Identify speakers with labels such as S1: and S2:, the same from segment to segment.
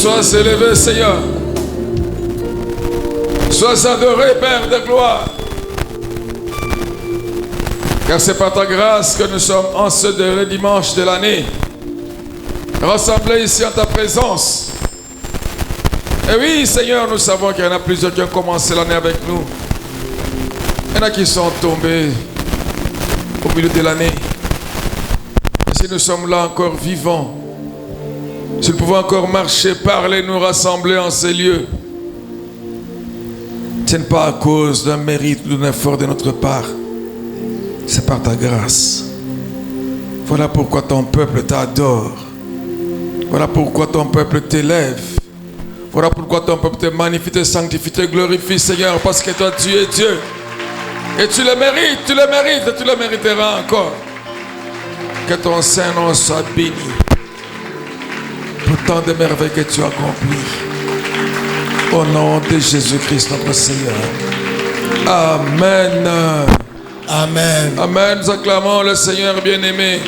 S1: Sois élevé, Seigneur. Sois adoré, Père de gloire. Car c'est par ta grâce que nous sommes en ce dernier dimanche de l'année, rassemblés ici en ta présence. Et oui, Seigneur, nous savons qu'il y en a plusieurs qui ont commencé l'année avec nous. Il y en a qui sont tombés au milieu de l'année. Et si nous sommes là encore vivants, si nous pouvons encore marcher, parler, nous rassembler en ces lieux, ce n'est pas à cause d'un mérite ou d'un effort de notre part. C'est par ta grâce. Voilà pourquoi ton peuple t'adore. Voilà pourquoi ton peuple t'élève. Voilà pourquoi ton peuple te magnifie, te sanctifie, te glorifie, Seigneur, parce que toi, tu es Dieu. Et tu le mérites, tu le mérites, et tu le mériteras encore. Que ton Saint-Nom soit béni pour tant de merveilles que tu accomplis. Au nom de Jésus-Christ, notre Seigneur. Amen.
S2: Amen.
S1: Amen. Nous acclamons le Seigneur bien-aimé.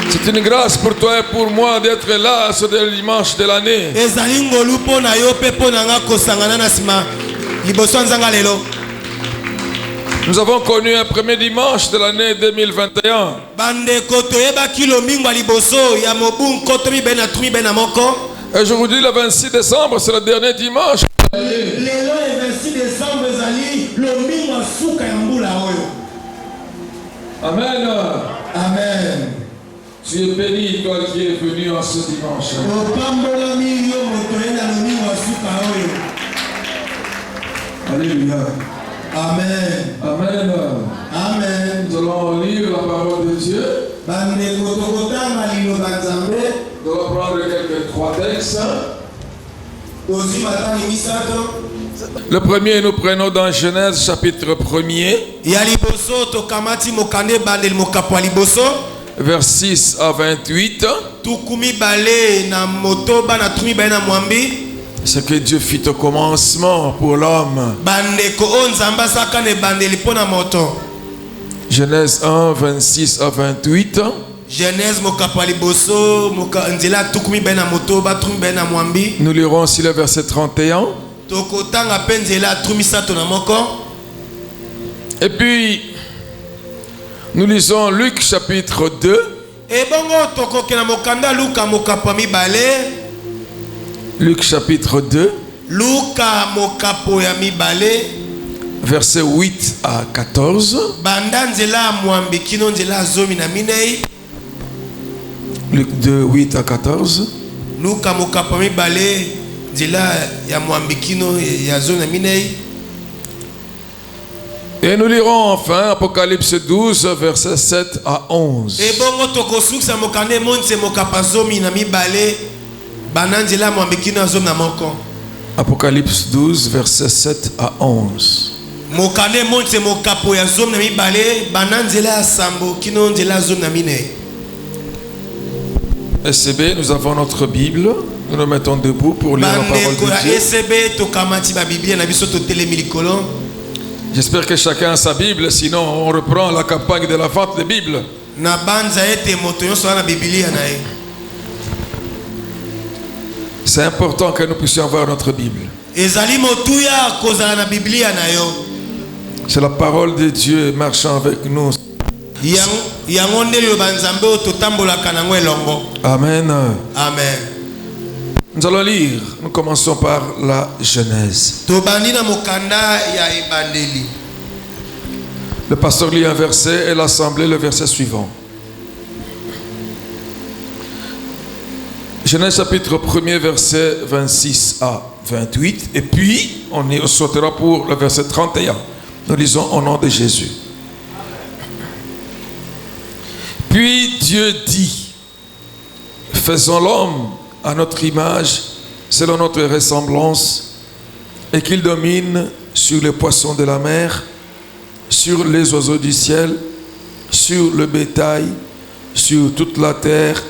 S1: C'est une grâce pour toi et pour moi d'être là ce dimanche de l'année. Nous avons connu un premier dimanche de l'année 2021. Aujourd'hui, le 26 décembre, c'est le dernier dimanche. Amen.
S2: Amen.
S1: Tu es béni, toi qui es venu en ce dimanche. Alléluia.
S2: Amen.
S1: Amen.
S2: Amen.
S1: Nous allons lire la parole de Dieu. Nous allons prendre quelques trois textes. Le premier, nous prenons dans Genèse chapitre 1er. Vers 6 à 28. Ce que Dieu fit au commencement pour l'homme. Genèse 1, 26 à 28. Nous lirons aussi le verset 31. Et puis, nous lisons Luc chapitre 2. Luc chapitre 2. Verset 8 à 14. Luc 2, 8 à 14. Et nous lirons enfin Apocalypse 12, verset 7 à 11. Apocalypse 12, verset 7 à 11. SCB, nous avons notre Bible. Nous nous mettons debout pour lire la parole de Dieu. J'espère que chacun a sa Bible, sinon on reprend la campagne de la vente de Bible. C'est important que nous puissions avoir notre Bible. C'est la parole de Dieu marchant avec nous. Amen.
S2: Amen.
S1: Nous allons lire. Nous commençons par la Genèse. Le pasteur lit un verset et l'assemblée le verset suivant. Genèse chapitre 1er, verset 26 à 28. Et puis, on sautera pour le verset 31. Nous lisons au nom de Jésus. Puis Dieu dit, faisons l'homme à notre image, selon notre ressemblance, et qu'il domine sur les poissons de la mer, sur les oiseaux du ciel, sur le bétail, sur toute la terre,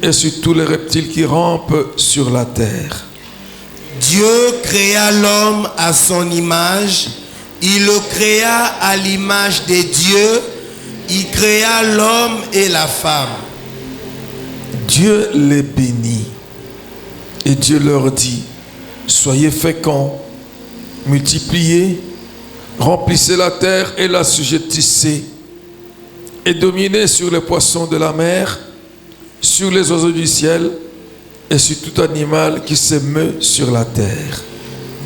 S1: et sur tous les reptiles qui rampent sur la terre.
S2: Dieu créa l'homme à son image, il le créa à l'image de Dieu, il créa l'homme et la femme.
S1: Dieu les bénit. Et Dieu leur dit, soyez féconds, multipliez, remplissez la terre et l'assujettissez, et dominez sur les poissons de la mer, sur les oiseaux du ciel, et sur tout animal qui se meut sur la terre.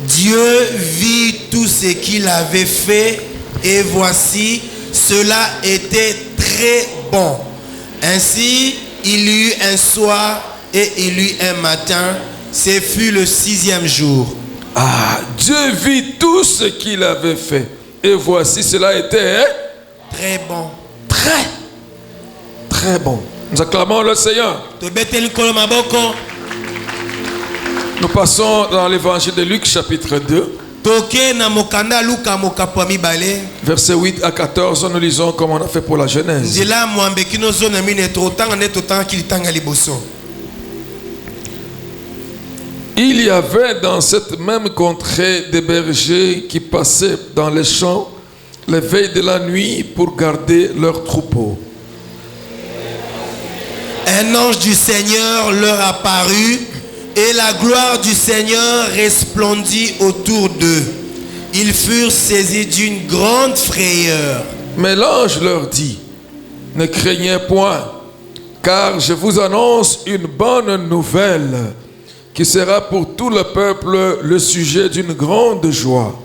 S2: Dieu vit tout ce qu'il avait fait, et voici, cela était très bon. Ainsi, il y eut un soir et il y eut un matin. Ce fut le 6e jour.
S1: Ah, Dieu vit tout ce qu'il avait fait. Et voici, cela était
S2: très bon.
S1: Très bon. Nous acclamons le Seigneur. Nous passons dans l'évangile de Luc, chapitre 2. Versets 8 à 14, nous lisons comme on a fait pour la Genèse. Il y avait dans cette même contrée des bergers qui passaient dans les champs les veilles de la nuit pour garder leurs troupeaux.
S2: Un ange du Seigneur leur apparut et la gloire du Seigneur resplendit autour d'eux. Ils furent saisis d'une grande frayeur.
S1: Mais l'ange leur dit, ne craignez point, car je vous annonce une bonne nouvelle qui sera pour tout le peuple le sujet d'une grande joie.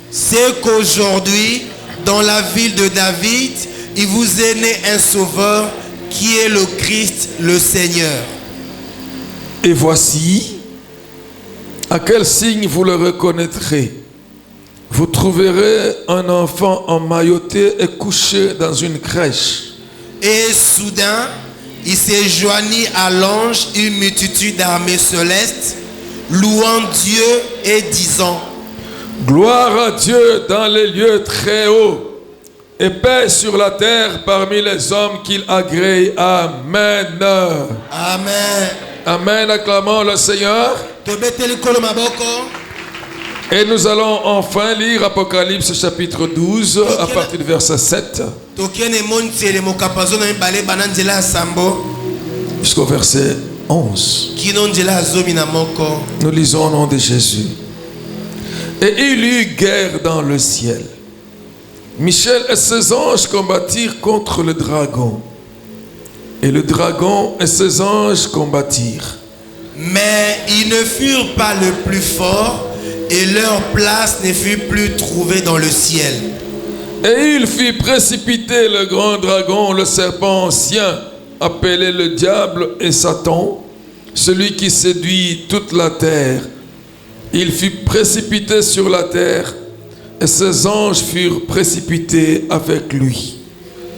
S2: C'est qu'aujourd'hui, dans la ville de David, il vous est né un sauveur qui est le Christ, le Seigneur.
S1: Et voici, à quel signe vous le reconnaîtrez? Vous trouverez un enfant emmailloté et couché dans une crèche.
S2: Et soudain, il se joignit à l'ange une multitude d'armées célestes, louant Dieu et disant:
S1: gloire à Dieu dans les lieux très hauts, et paix sur la terre parmi les hommes qu'il agrée. Amen.
S2: Amen.
S1: Amen. Acclamons le Seigneur. Et nous allons enfin lire Apocalypse chapitre 12 à partir du verset 7 jusqu'au verset 11. Nous lisons au nom de Jésus. Et il y eut guerre dans le ciel. Michel et ses anges combattirent contre le dragon. Et le dragon et ses anges combattirent.
S2: Mais ils ne furent pas le plus fort, et leur place ne fut plus trouvée dans le ciel.
S1: Et il fit précipiter le grand dragon, le serpent ancien, appelé le diable et Satan, celui qui séduit toute la terre. Il fut précipité sur la terre, et ses anges furent précipités avec lui.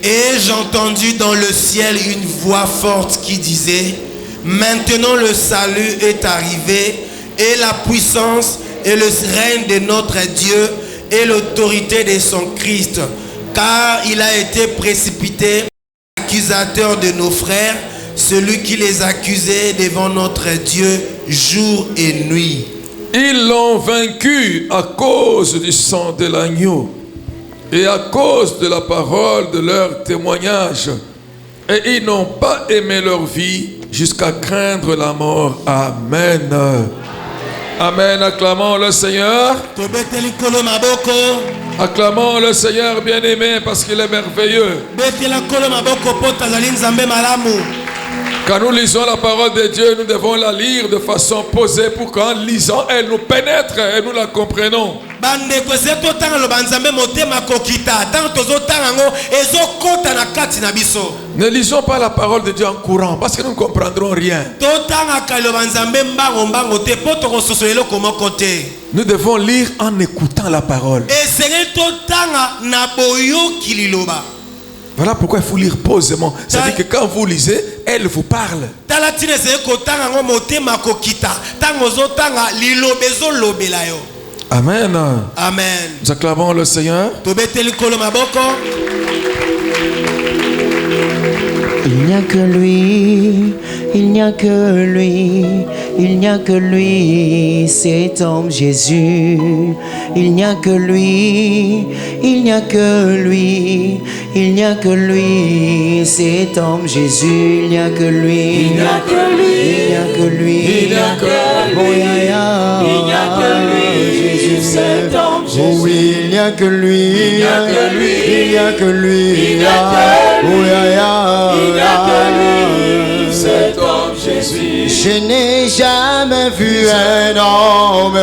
S2: Et j'entendis dans le ciel une voix forte qui disait: maintenant le salut est arrivé, et la puissance et le règne de notre Dieu et l'autorité de son Christ, car il a été précipité, accusateur de nos frères, celui qui les accusait devant notre Dieu jour et nuit.
S1: Ils l'ont vaincu à cause du sang de l'agneau et à cause de la parole de leur témoignage. Et ils n'ont pas aimé leur vie jusqu'à craindre la mort. Amen. Amen. Acclamons le Seigneur. Acclamons le Seigneur bien-aimé parce qu'il est merveilleux. Quand nous lisons la parole de Dieu, nous devons la lire de façon posée pour qu'en lisant, elle nous pénètre et nous la comprenons. Ne lisons pas la parole de Dieu en courant parce que nous ne comprendrons rien. Nous devons lire en écoutant la parole. Voilà pourquoi il faut lire posément. C'est-à-dire que quand vous lisez, elle vous parle. Amen.
S2: Amen.
S1: Nous acclamons le Seigneur.
S3: Il n'y a que lui, il n'y a que lui, il n'y a que lui, cet homme Jésus. Il n'y a que lui, il n'y a que lui, il n'y a que lui, cet homme Jésus, il n'y a que lui,
S4: Il n'y a que lui,
S3: il n'y a que lui,
S4: il n'y a que lui,
S3: oh, ya, ya.
S4: il n'y a que lui,
S3: Jésus,
S4: cet homme Jésus.
S3: oh oui, il n'y a que lui,
S4: Il n'y a que lui,
S3: il n'y a que lui,
S4: il n'y a que lui,
S3: oh, ya, ya.
S4: il n'y a que lui, cet homme Jésus.
S3: Je n'ai jamais vu un homme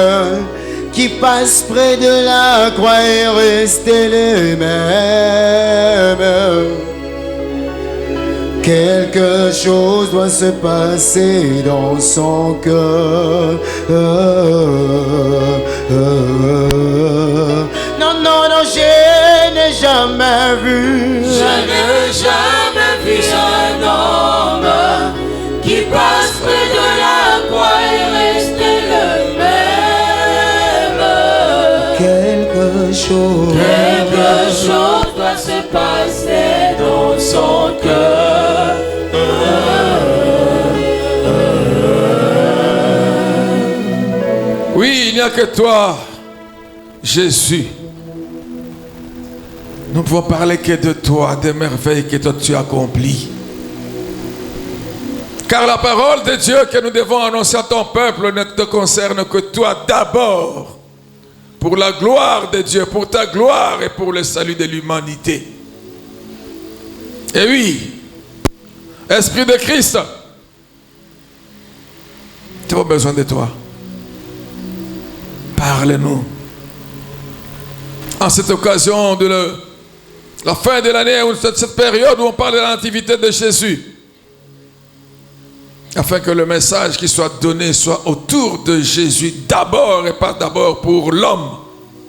S3: qui passe près de la croix et rester le même. Quelque chose doit se passer dans son cœur. Non, non, non, je n'ai jamais vu.
S4: Je n'ai jamais vu un homme qui passe près de la croix et rester le même.
S3: Quelque chose
S4: doit se passer dans son cœur.
S1: Oui, il n'y a que toi, Jésus. Nous pouvons parler que de toi, des merveilles que toi tu accomplis. Car la parole de Dieu que nous devons annoncer à ton peuple ne te concerne que toi d'abord. Pour la gloire de Dieu, pour ta gloire et pour le salut de l'humanité. Et oui, Esprit de Christ, nous avons besoin de toi. Parle-nous. En cette occasion de la fin de l'année, cette période où on parle de la nativité de Jésus, afin que le message qui soit donné soit autour de Jésus d'abord et pas d'abord pour l'homme,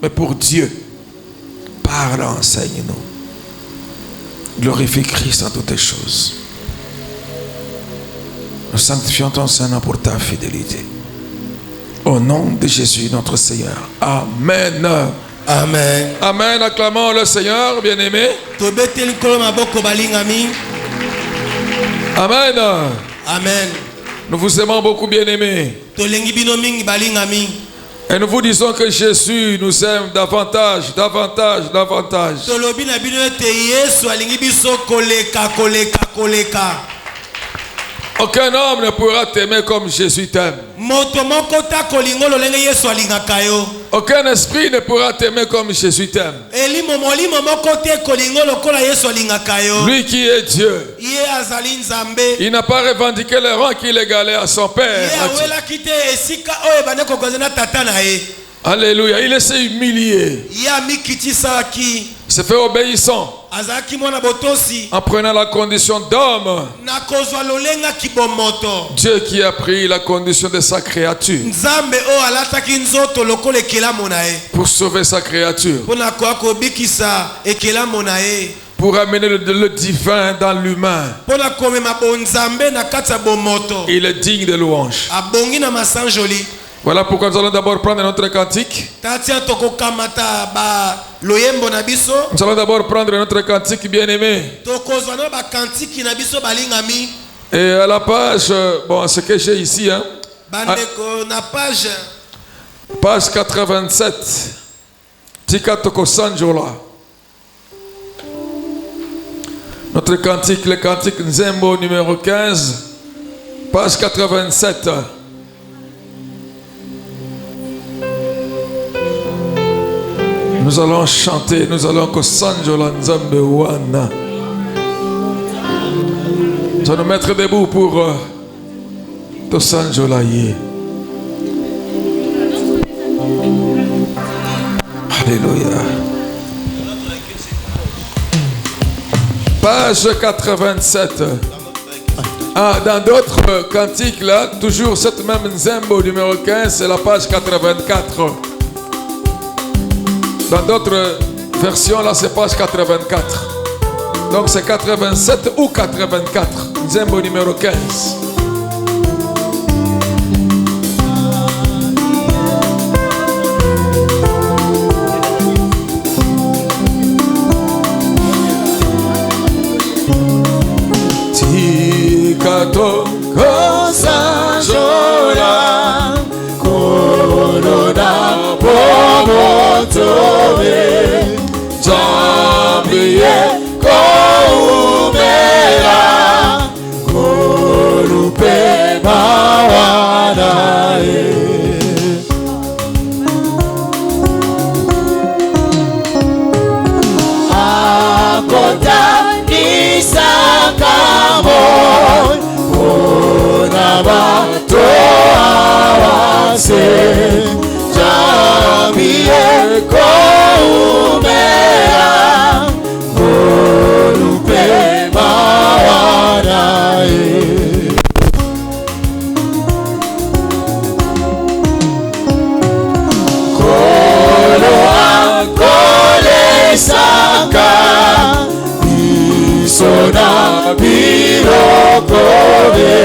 S1: mais pour Dieu. Parle, enseigne-nous. Glorifie Christ en toutes choses. Nous sanctifions ton Saint-Nom pour ta fidélité. Au nom de Jésus, notre Seigneur. Amen.
S2: Amen.
S1: Amen. Acclamons le Seigneur, bien-aimé. Amen.
S2: Amen.
S1: Nous vous aimons beaucoup, bien-aimés. Et nous vous disons que Jésus nous aime davantage, davantage, davantage. Aucun homme ne pourra t'aimer comme Jésus t'aime. Aucun esprit ne pourra t'aimer comme Jésus t'aime. Lui qui est Dieu, il n'a pas revendiqué le rang qu'il égalait à son Père. Alléluia, il s'est humilié. Il s'est fait obéissant en prenant la condition d'homme. Dieu qui a pris la condition de sa créature pour sauver sa créature, pour amener le divin dans l'humain. Il est digne de louange. Voilà pourquoi nous allons d'abord prendre notre cantique. Nous allons d'abord prendre notre cantique, bien-aimé. Et à la page, bon, ce que j'ai ici, hein, page 87. Tika Toko Sanjola. Notre cantique, le cantique Nzembo numéro 15, page 87. Nous allons chanter, nous allons Kosanjola Nzambe Wana. Nous allons nous mettre debout pour Tosanjola Ye. Alléluia. Page 87. Ah, dans d'autres cantiques là, toujours cette même Nzembo numéro 15, c'est la page 84. Dans d'autres versions, là, c'est page 84. Donc, c'est 87 ou 84. Nzembo numéro 15. Tikato Kosanjola Korona Bobo Jambiye
S3: bato awase jamie koumea olupe mawanae kolo akole saka isona birokobe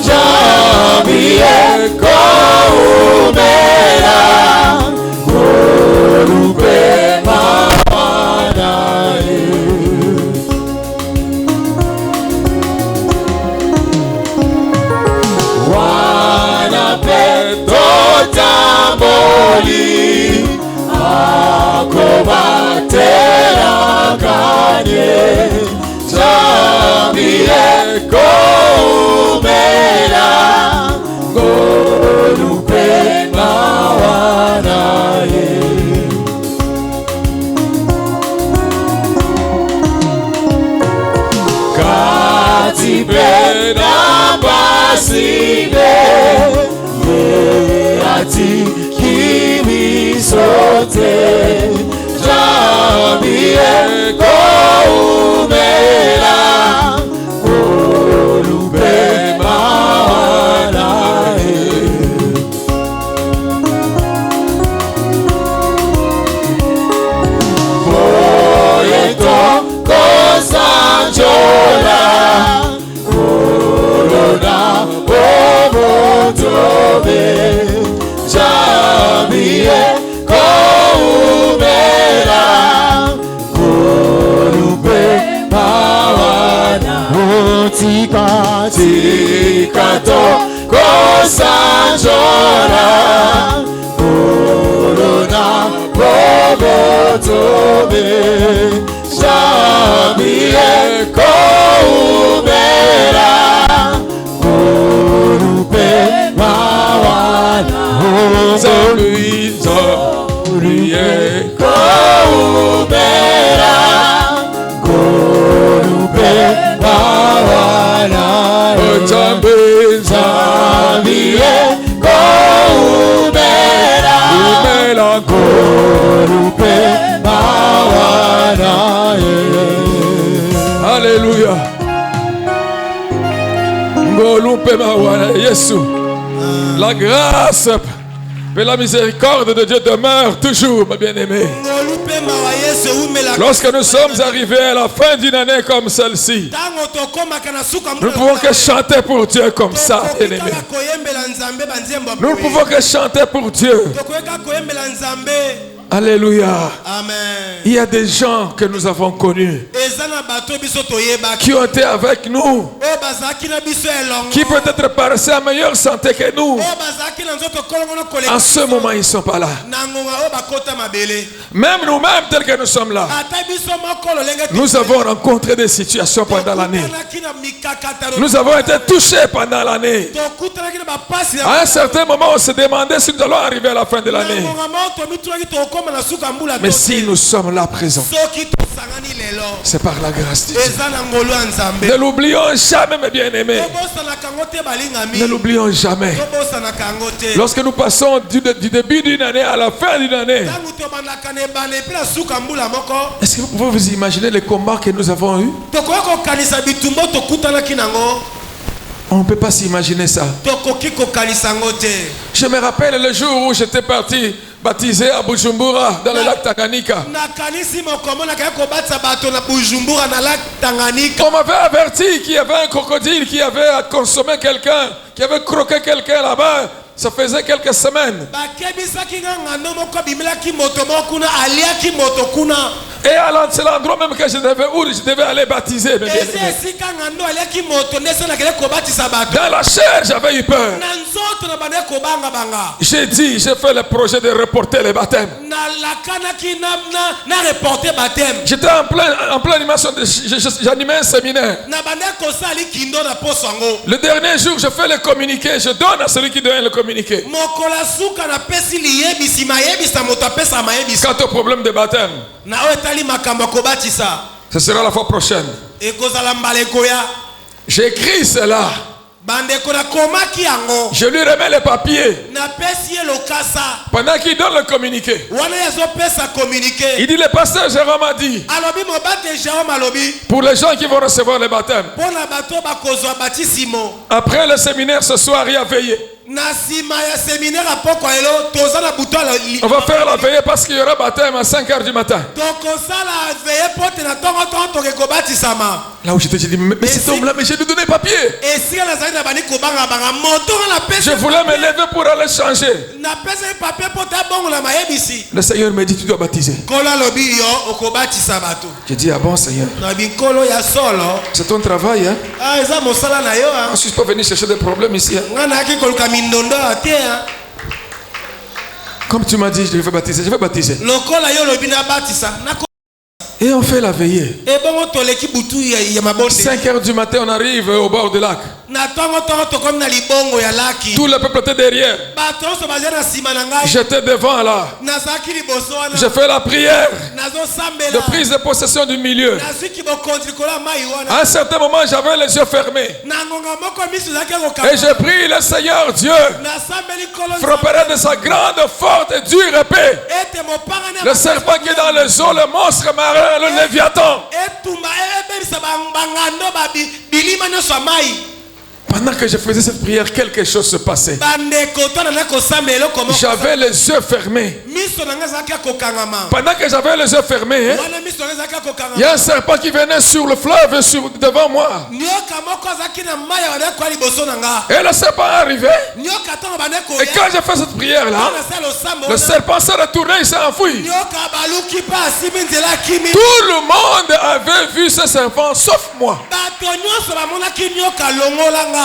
S3: jamie koumea olupe mawanae wanapeto tamboli akobatera kanye jamie koumela ngolupe mawanae katipena basine ati kimisote jamie koumela olupe mawanae boyeto kosanjola korona bobotobe jamie koumela olupe mawana tikato kosanjola korona bobotobe jamie koumela olupe mawana koumela olupe mawana jamie koumela olupe mawana.
S1: Alléluia. Ngolupe mawana Yesu. La grâce et la miséricorde de Dieu demeure toujours, ma bien-aimée. Lorsque nous sommes arrivés à la fin d'une année comme celle-ci, nous ne pouvons que chanter pour Dieu comme ça, bien-aimé. Nous ne pouvons que chanter pour Dieu. Alléluia.
S2: Amen.
S1: Il y a des gens que nous avons connus qui ont été avec nous, qui peut-être paraissaient en meilleure santé que nous. En ce moment, ils ne sont pas là. Même nous-mêmes, tels que nous sommes là, nous avons rencontré des situations pendant l'année. Nous avons été touchés pendant l'année. À un certain moment, on se demandait si nous allons arriver à la fin de l'année. Mais si nous sommes là présents, c'est par la grâce de Dieu. Ne l'oublions jamais, mes bien-aimés. Ne l'oublions jamais. Lorsque nous passons du début d'une année à la fin d'une année, est-ce que vous pouvez vous imaginer les combats que nous avons eus? On ne peut pas s'imaginer ça. Je me rappelle le jour où j'étais parti baptisé à Bujumbura dans le lac Tanganyika. On m'avait averti qu'il y avait un crocodile qui avait consommé quelqu'un, qui avait croqué quelqu'un là-bas. Ça faisait quelques semaines. Et c'est l'endroit même que où je devais aller baptiser. Dans la chair, j'avais eu peur. J'ai fait le projet de reporter les baptêmes. J'étais en pleine animation, j'animais un séminaire. Le dernier jour, je fais le communiqué. Je donne à celui qui donne le communiqué. Quant au problème de baptême, ce sera la fois prochaine. J'ai écrit cela Je lui remets les papiers.
S2: Na pesi ye lokasa.
S1: Pendant qu'il donne le communiqué,
S2: Wana yazopesa communiqué.
S1: il dit, le pasteur Jérôme a dit,
S2: Alobi mobate Jérôme alobi.
S1: pour les gens qui vont recevoir le baptême,
S2: Pona bato bakozwa batisimo.
S1: après le séminaire ce soir, il y a veillé.
S2: Na sima ya séminaire apoko elo toza na buto ala.
S1: On va faire la veillée parce qu'il y aura baptême à 5 h du matin.
S2: Donc ça la veille pote na tongo tongo ke kobatisama.
S1: Là où j'étais, j'ai dit, mais cet homme-là, mais j'ai lui donné papier.
S2: Et si la zaina bani kobanga banga moto na pesa.
S1: Je voulais me lever pour aller changer.
S2: Na pesa papier pote bongo la mayebisi.
S1: Le Seigneur me dit, tu dois baptiser.
S2: Kola lobi yo okobatisa bato.
S1: J'ai dit, ah bon Seigneur,
S2: Na binkolo ya solo.
S1: c'est ton travail, hein.
S2: Ah eza mosala na yo
S1: Je ne suis pas venu chercher des problèmes ici, hein.
S2: ngana ki koluka mindondo ate hein.
S1: Comme tu m'as dit, je vais baptiser, je vais baptiser.
S2: Lokola yo lobi na batisa na
S1: Et on fait la veillée.
S2: e bongo toleki butu ya mabonde.
S1: 5 h du matin, on arrive au bord du lac.
S2: Na tongo tokomi na libongo ya laki.
S1: Tout le peuple était derrière.
S2: Bato so baza na sima na ngai.
S1: J'étais devant là.
S2: Nazaki liboso wana.
S1: J'ai fait la prière
S2: Nazosambela.
S1: de prise de possession du milieu.
S2: Nazwiki bokonzi kola mai wana.
S1: À un certain moment, j'avais les yeux fermés.
S2: Na ngonga moko misu zaki kokama.
S1: Et j'ai prié le Seigneur Dieu.
S2: Nasambeli kolo.
S1: Frapperait de sa grande, forte et dure épée
S2: Ete mopanga na.
S1: le serpent qui est dans les eaux, le monstre marin, le Léviathan.
S2: Etumba ebelisa bangando babi bilima nyonso mai.
S1: Pendant que je faisais cette prière, quelque chose se passait.
S2: Bandeko tona na kosambela komo.
S1: J'avais les yeux fermés.
S2: Miso na ngazaki kokangama.
S1: Pendant que j'avais les yeux fermés, hein,
S2: Wana miso na ngazaki kokangama.
S1: il y a un serpent qui venait sur le fleuve devant moi.
S2: Nyoka moko azaki na mai wana kwa liboso na nga.
S1: Et le serpent est arrivé.
S2: Nyoka tonga bandeko.
S1: Et quand j'ai fait cette prière-là, le serpent s'est retourné, il s'est enfui.
S2: Nyoka baluki pa asimi nzela kimi.
S1: Tout le monde avait vu ce serpent, sauf moi.
S2: Bato nyonso bamonaki nyoka longola nga.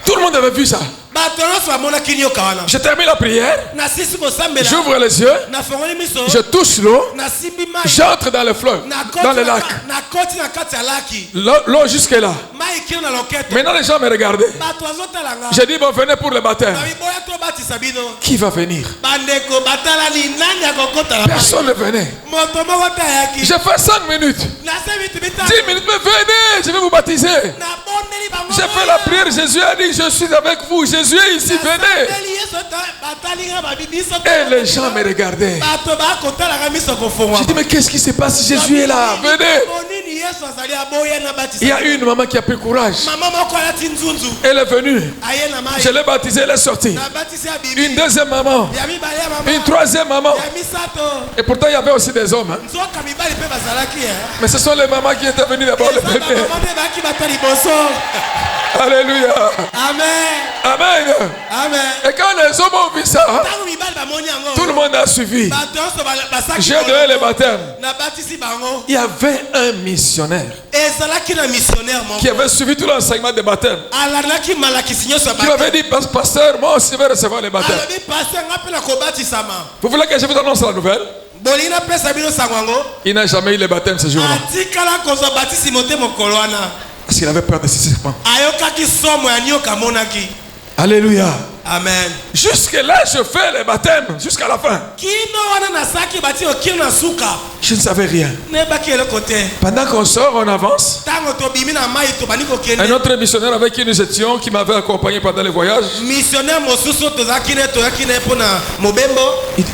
S1: Tout le monde avait vu ça.
S2: Bato nyonso bamonaki nyoka wana.
S1: Je termine la prière.
S2: Na sisi kosambela.
S1: J'ouvre les yeux.
S2: Na fongoli miso.
S1: Je touche l'eau.
S2: Na simbi mai.
S1: J'entre dans le fleuve, dans le lac.
S2: Na koti na kati ya laki.
S1: L'eau jusque là.
S2: Mai kino na loketo.
S1: Maintenant les gens me regardaient.
S2: Bato azotala nga.
S1: J'ai dit, bon, venez pour le baptême.
S2: Na biboya to batisa bino.
S1: Qui va venir?
S2: Bandeko batala ni nani akokota la.
S1: Personne ne venait.
S2: Moto moko ta yaki.
S1: J'ai fait 5 minutes.
S2: Na 5 minutes bita.
S1: 10 minutes, mais venez, je vais vous baptiser.
S2: Na bondeli bango.
S1: J'ai fait la prière, Jésus a dit, je suis avec vous. Jésus est ici, venez. Et les gens me regardaient. J'ai dit, mais qu'est-ce qui se passe? Jésus est là, venez. Il y a une maman qui a pris courage. Elle est venue. Je l'ai baptisée, elle est sortie. Une deuxième maman. Une troisième maman. Et pourtant, il y avait aussi des hommes. Hein. Mais ce sont les mamans qui étaient venues d'abord le bébé. Alléluia.
S2: Amen.
S1: Amen.
S2: Amen.
S1: Et quand les hommes ont vu ça, tout le monde a suivi. J'ai donné le baptême. Il y avait un missionnaire qui avait suivi tout l'enseignement des baptêmes. Qui avait dit, pasteur, moi aussi je vais recevoir le baptême. Vous voulez que je vous annonce la nouvelle? Il n'a jamais eu le baptême ce jour-là. Parce qu'il avait peur de ce serpent. Alléluia.
S2: Amen.
S1: Jusque là, je fais le baptême jusqu'à la fin. Je ne savais rien. Pendant qu'on sort, on avance. Un autre missionnaire avec qui nous étions, qui m'avait accompagné pendant le voyage, il dit,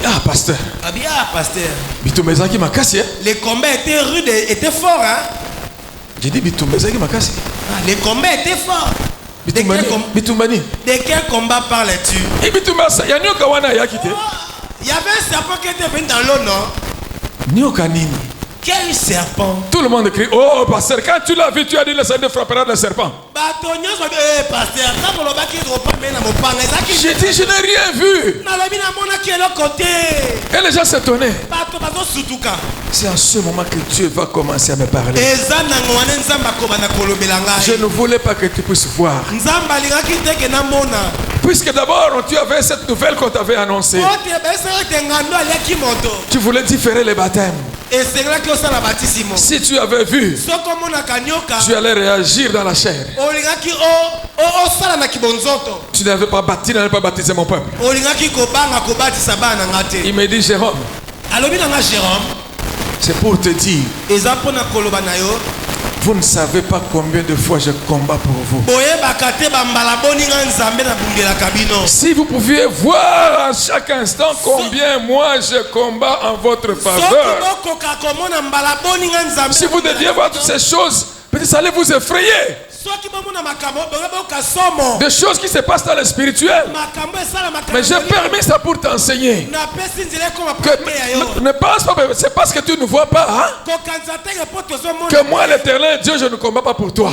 S1: ah pasteur,
S2: les combats étaient rudes, étaient forts. Hein?
S1: J'ai dit,
S2: les combats étaient forts. De quel combat parles-tu?
S1: Il y
S2: avait un serpent qui était venu dans l'eau, non? Quel serpent?
S1: Tout le monde crie, oh pasteur, quand tu l'as vu, tu as dit le Seigneur frappera le serpent. J'ai dit, je n'ai rien vu. Et les gens s'étonnaient. C'est en ce moment que Dieu va commencer à me parler. Je ne voulais pas que tu puisses voir. Puisque d'abord tu avais cette nouvelle qu'on t'avait annoncée. Tu voulais différer les baptêmes. Si tu avais vu, tu allais réagir dans la chair. Tu n'avais pas baptisé mon peuple. Il me dit, Jérôme, c'est pour te dire Vous ne savez pas combien de fois je combats pour vous. Si vous pouviez voir à chaque instant combien moi je combats en votre faveur. Si vous deviez voir toutes ces choses, peut-être ça allait vous effrayer. Des choses qui se passent dans le spirituel. Mais j'ai permis ça pour t'enseigner. Ne pense pas, c'est parce que tu ne vois pas hein, que moi l'Éternel Dieu je ne combats pas pour toi.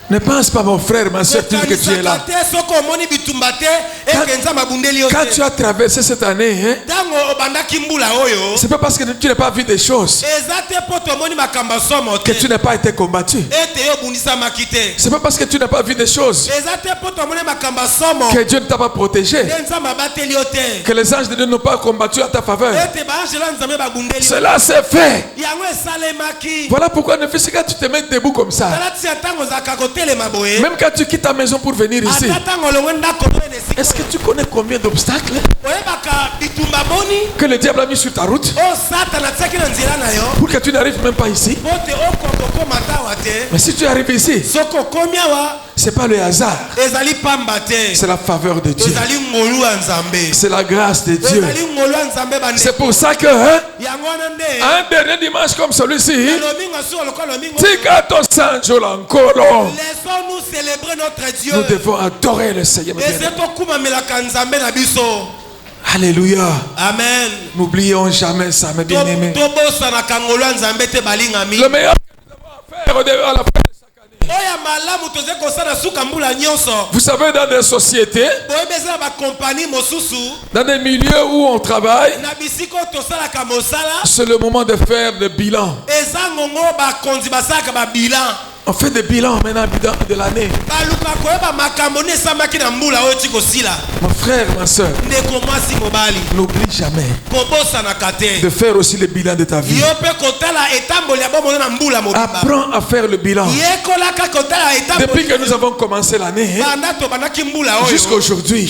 S1: Ne pense pas mon frère, ma soeur, que tu es là. Quand tu as traversé cette année, hein, c'est pas parce que tu n'as pas vu des choses que tu n'as pas été combattu. C'est pas parce que tu n'as pas vu des choses que Dieu ne t'a pas protégé, que les anges de Dieu n'ont pas combattu à ta faveur. Cela s'est fait. Voilà pourquoi ne fais que tu te mets debout comme ça. Même quand tu quittes ta maison pour venir ici, est-ce que tu connais combien d'obstacles que le diable a mis sur ta route pour que tu n'arrives même pas ici? Mais si tu arrives ici, c'est pas le hasard, c'est la faveur de Dieu, c'est la grâce de Dieu. C'est pour ça que hein, un dernier dimanche comme celui-ci,
S2: laissons-nous célébrer notre Dieu.
S1: Nous devons adorer le Seigneur. Alléluia.
S2: Amen.
S1: N'oublions jamais ça, mes bien-aimés. Le meilleur que nous devons faire à la fin de chaque année. Vous savez, dans des sociétés, dans des milieux où on travaille, c'est le moment de faire le bilan. On fait des bilans maintenant de l'année. Mon frère, ma soeur, n'oublie jamais de faire aussi le bilan de ta vie. Apprends à faire le bilan. Depuis que nous avons commencé l'année jusqu'à aujourd'hui,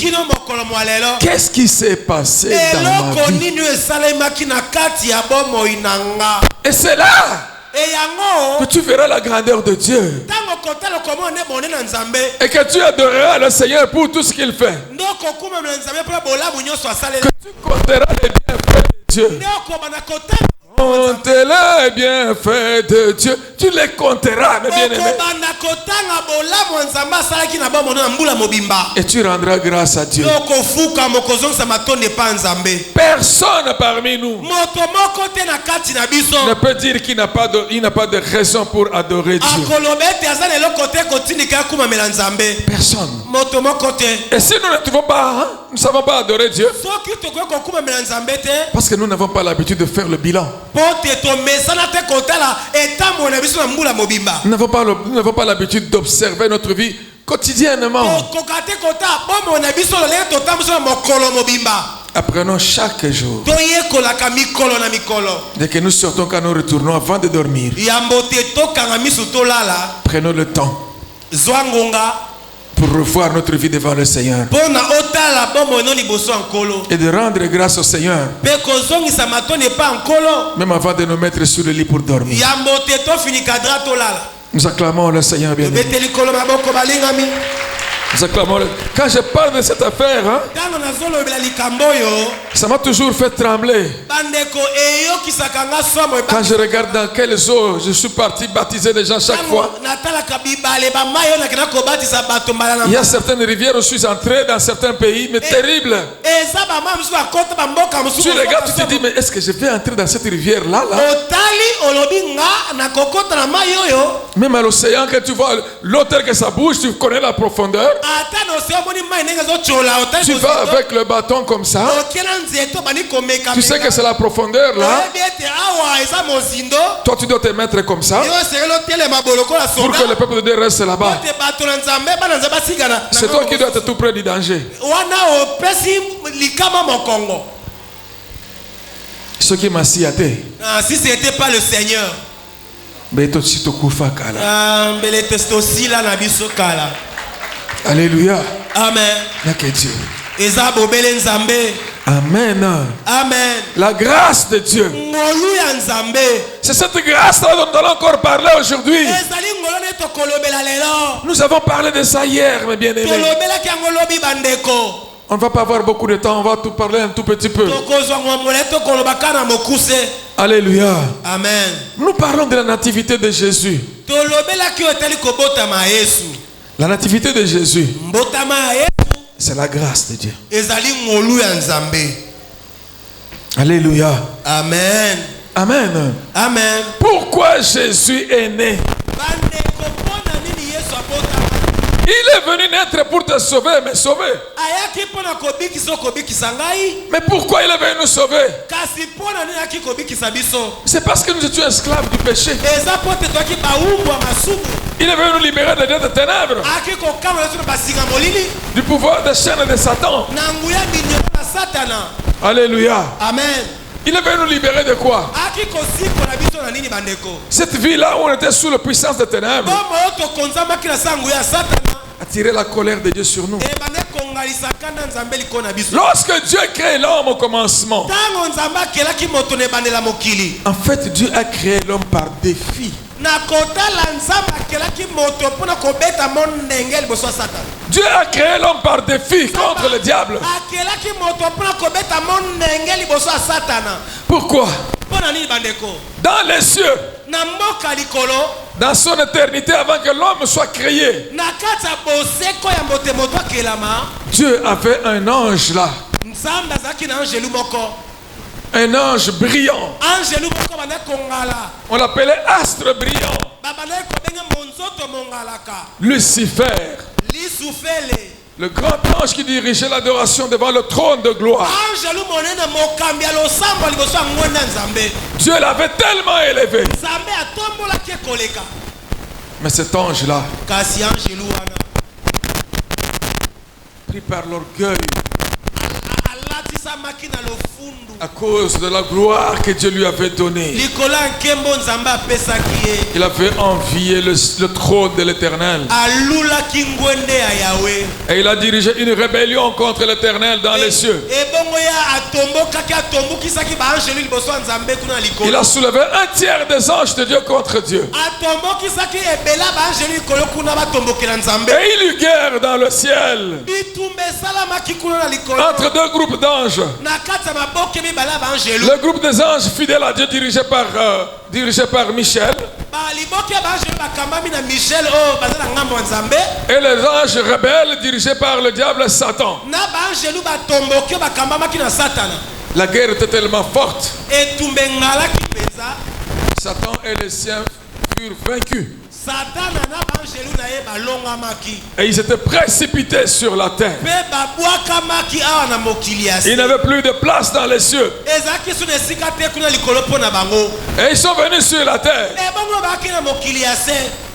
S1: qu'est-ce qui s'est passé dans ma vie? Et c'est là que tu verras la grandeur de Dieu et que tu adoreras le Seigneur pour tout ce qu'il fait. Que tu compteras les bienfaits de Dieu. Comptez les bienfaits de Dieu. Tu les compteras, mes bien-aimés. Et tu rendras grâce à Dieu. Personne parmi nous ne peut dire qu'il n'a pas de raison pour adorer Dieu. Personne. Et si nous ne trouvons pas, hein, nous ne savons pas adorer Dieu, parce que nous n'avons pas l'habitude de faire le bilan. Nous n'avons pas l'habitude d'observer notre vie quotidiennement. Apprenons chaque jour. Dès que nous sortons, quand nous retournons avant de dormir, prenons le temps pour revoir notre vie devant le Seigneur et de rendre grâce au Seigneur même avant de nous mettre sur le lit pour dormir. Nous acclamons le Seigneur bien-aimé. Nous acclamons Quand je parle de cette affaire, hein, ça m'a toujours fait trembler. Quand je regarde dans quelles eaux je suis parti baptiser les gens chaque fois. Il y a certaines rivières où je suis entré dans certains pays, mais terribles. Tu regardes, tu te dis, mais est-ce que je vais entrer dans cette rivière-là là? Même à l'océan, quand tu vois l'eau telle que ça bouge, tu connais la profondeur. Tu vas avec le bâton comme ça. Tu sais que c'est la profondeur là. Toi tu dois te mettre comme ça pour que le peuple de Dieu reste là-bas. C'est toi qui dois être tout près du danger. Ce qui m'a siaté.
S2: Si ce n'était pas le Seigneur.
S1: Alléluia.
S2: Amen.
S1: Là que Dieu.
S2: Eza bobele nzambe.
S1: Amen.
S2: Amen.
S1: La grâce de Dieu.
S2: Ngolu ya Nzambe.
S1: C'est cette grâce-là dont nous allons encore parler aujourd'hui.
S2: Ezali ngolo ne tokolobela lelo.
S1: Nous avons parlé de ça hier, mes bien-aimés.
S2: Tolobela ki ngolobi bandeko.
S1: On ne va pas avoir beaucoup de temps, on va tout parler un tout petit peu.
S2: Tokozwa ngomole tokoloba na mokuse.
S1: Alléluia.
S2: Amen.
S1: Nous parlons de la nativité de Jésus.
S2: Tolobela ki otali kobotama Yesu.
S1: La nativité de Jésus,
S2: Mbotama Yesu.
S1: c'est la grâce de Dieu.
S2: Ezali ngolu ya Nzambe.
S1: Alléluia.
S2: Amen.
S1: Amen.
S2: Amen.
S1: Pourquoi Jésus est né?
S2: Bandeko pona nini Yesu abotama?
S1: Il est venu naître pour te sauver, mais sauver.
S2: Ayaki pona kobikisa kobikisa ngai.
S1: Mais pourquoi il est venu nous sauver?
S2: Kasi pona nini aki kobikisa biso?
S1: C'est parce que nous étions esclaves du péché.
S2: Eza pote toki baumbwa masumu.
S1: Il est venu nous libérer des dettes de ténèbres,
S2: Aki kokama lesu basinga molili.
S1: du pouvoir des chaînes de Satan.
S2: Na nguya minyo na Satana.
S1: Alléluia.
S2: Amen.
S1: Il est venu nous libérer de quoi?
S2: Aki kosiko na biso na nini bandeko?
S1: Cette vie-là où on était sous la puissance des ténèbres
S2: Bomo to konzama kila sangu ya Satana.
S1: attirait la colère de Dieu sur nous.
S2: E bane kongalisa kanda Nzambe liko na biso.
S1: Lorsque Dieu crée l'homme au commencement,
S2: Tango Nzambe akelaki moto ne bandela mokili.
S1: en fait Dieu a créé l'homme par défi.
S2: Na kotala Nzambe akelaki moto pona kobeta mondenge liboso ya Satana.
S1: Dieu a créé l'homme par défi contre le diable.
S2: Akelaki moto pona kobeta mondenge liboso ya Satana.
S1: Pourquoi?
S2: Pona nini bandeko?
S1: Dans les cieux,
S2: Na mboka likolo,
S1: dans son éternité, avant que l'homme soit créé,
S2: na kati ya boseko ya mbote moto akelama,
S1: Dieu avait un ange là,
S2: Nzambe azalaki na angelu moko.
S1: un ange brillant.
S2: Angelu moko banda kongala.
S1: On l'appelait astre brillant,
S2: Babanda kobenga monzoto mongalaka.
S1: Lucifer,
S2: Lisufele.
S1: le grand ange qui dirigeait l'adoration devant le trône de gloire.
S2: Angelu monene mokambi ya losambo liboso ya ngwenda Nzambe.
S1: Dieu l'avait tellement élevé.
S2: Nzambe atombolaki koleka.
S1: Mais cet ange-là,
S2: Kasi angelu wana
S1: pris par l'orgueil,
S2: alatisamaki na lofundu.
S1: à cause de la gloire que Dieu lui avait donnée,
S2: Likolo ya nkembo Nzambe apesaki ye.
S1: il avait envié le trône de l'Éternel.
S2: Alulaki ngwende ya Yahweh.
S1: Et il a dirigé une rébellion contre l'Éternel dans les cieux.
S2: Ebongo ya atombokaki atombokisaki baangelu liboso ya Nzambe kuna likolo.
S1: Il a soulevé un tiers des anges de Dieu contre Dieu.
S2: Atombokisaki ebela baangelu likolo kuna batombokela Nzambe.
S1: Et il eut guerre dans le ciel
S2: Bitumba esalamaki kuna na likolo.
S1: entre deux groupes d'anges.
S2: Na kati ya maboke mibale baangelu.
S1: Le groupe des anges fidèles à Dieu dirigé par Michel,
S2: Baliboke ya baangelu bakambami na Michel oyo baza na ngambo ya Nzambe.
S1: et les anges rebelles dirigés par le diable Satan.
S2: Na baangelu batomboki oyo bakambamaki na Satana.
S1: La guerre était tellement forte.
S2: Etumba engalaki mpenza.
S1: Satan et les siens furent vaincus.
S2: Satana na baangelu na ye balongamaki.
S1: Et ils étaient précipités sur la terre.
S2: Mpe babwakamaki awa na mokili ya se.
S1: Il n'avait plus de place dans les cieux.
S2: Ezalaki so na esika te kuna likolo mpo na bango.
S1: Et ils sont venus sur la terre.
S2: Ebongo bakaki na mokili ya se.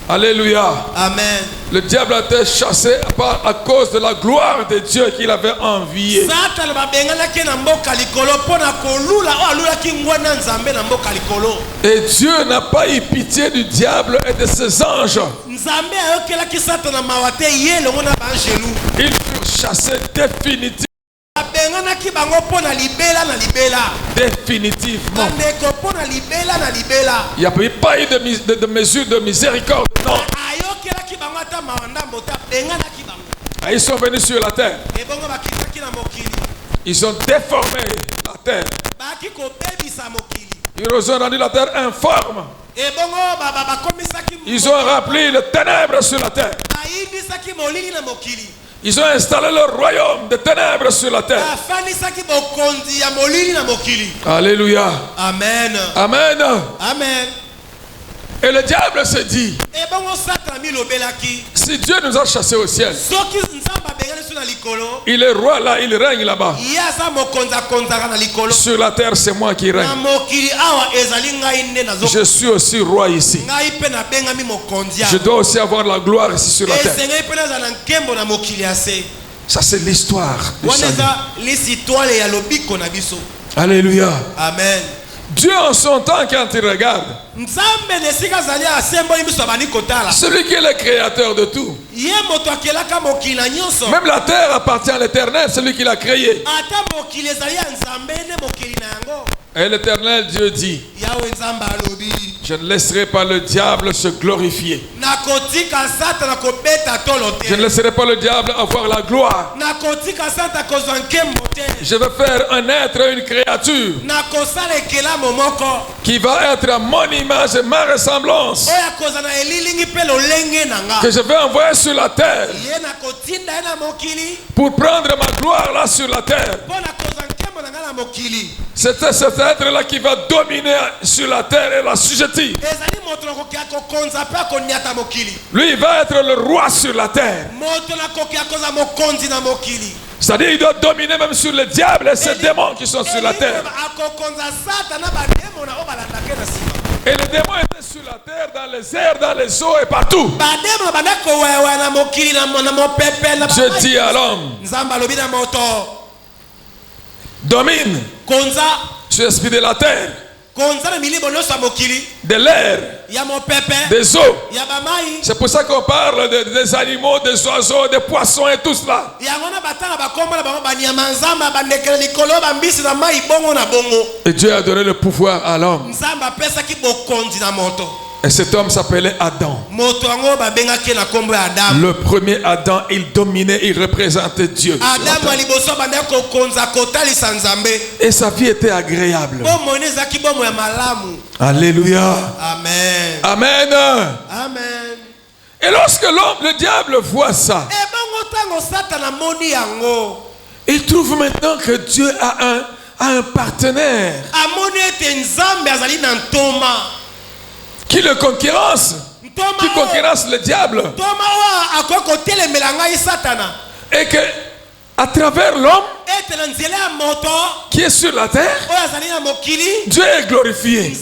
S1: Alléluia.
S2: Amen.
S1: Le diable a été chassé à cause de la gloire de Dieu qu'il avait enviée.
S2: Satana babenganaki na mboka likolo mpo na kolula oyo alulaki ngwenda Nzambe na mboka likolo.
S1: Et Dieu n'a pas eu pitié du diable et de ses anges.
S2: Nzambe ayokelaki Satana mawa te ye elongo na baangelu.
S1: Ils furent chassés définitivement.
S2: Babenganaki bango mpo na libela na libela.
S1: Définitivement.
S2: Bandeko mpo na libela na libela.
S1: Il n'y a pas eu de mesure de miséricorde. Non.
S2: Ayokelaki bango ata mawa ndambo te abenganaki bango.
S1: Et ils sont venus sur la terre.
S2: Ebongo bakitaki na mokili.
S1: Ils ont déformé la terre.
S2: Baki kobebisa mokili.
S1: Ils ont rendu la terre informe.
S2: Ebongo bakomisaki.
S1: Ils ont rempli les ténèbres sur la terre.
S2: Bayibisaki molili na mokili.
S1: Ils ont installé leur royaume de ténèbres sur la terre.
S2: Bafanisaki bokonzi ya molili na mokili.
S1: Alléluia.
S2: Amen.
S1: Amen.
S2: Amen.
S1: Et le diable se dit,
S2: Ebongo Satana milobelaki.
S1: si Dieu nous a chassés au ciel,
S2: Soki Nzambe abengani so na likolo.
S1: il est roi là, il règne là-bas.
S2: Yaza mokonza konzaka na likolo.
S1: Sur la terre, c'est moi qui règne.
S2: Na mokili awa ezali ngai nde nazo.
S1: Je suis aussi roi ici.
S2: Ngai pe na bengami mokonzi.
S1: Je dois aussi avoir la gloire ici sur la terre.
S2: Esengai pe naza na nkembo na mokili ya se.
S1: Ça, c'est l'histoire du salut.
S2: Wana eza lisitwale ya lobiko na biso.
S1: Alléluia.
S2: Amen.
S1: Dieu en son temps, quand il regarde, celui qui est le créateur de tout, même la terre appartient à l'Éternel, celui qui l'a créé. Et l'Éternel Dieu dit, je ne laisserai pas le diable se glorifier. Je ne laisserai pas le diable avoir la gloire. Je vais faire un être, une créature qui va être à mon image et ma ressemblance, que je vais envoyer sur la terre pour prendre ma gloire là sur la terre. C'est cet être-là qui va dominer sur la terre et la sujettir. Lui, il va être le roi sur la terre. C'est-à-dire qu'il doit dominer même sur le diable et ses démons qui sont sur la terre. Et les démons étaient sur la terre, dans les airs, dans les eaux et partout. Dieu dit à l'homme, domine sur l'esprit de la terre, de l'air, des eaux. C'est pour ça qu'on parle des animaux, des oiseaux, des poissons et tout cela. Et Dieu a donné le pouvoir à l'homme. Et cet homme s'appelait Adam. Le premier Adam, il dominait, il représentait Dieu. Et sa vie était agréable. Alléluia.
S2: Amen.
S1: Amen.
S2: Amen.
S1: Et lorsque l'homme, le diable voit ça, il trouve maintenant que Dieu a un partenaire qui le concurrence, qui concurrence le diable. Et que à travers l'homme qui est sur la terre, Dieu est glorifié.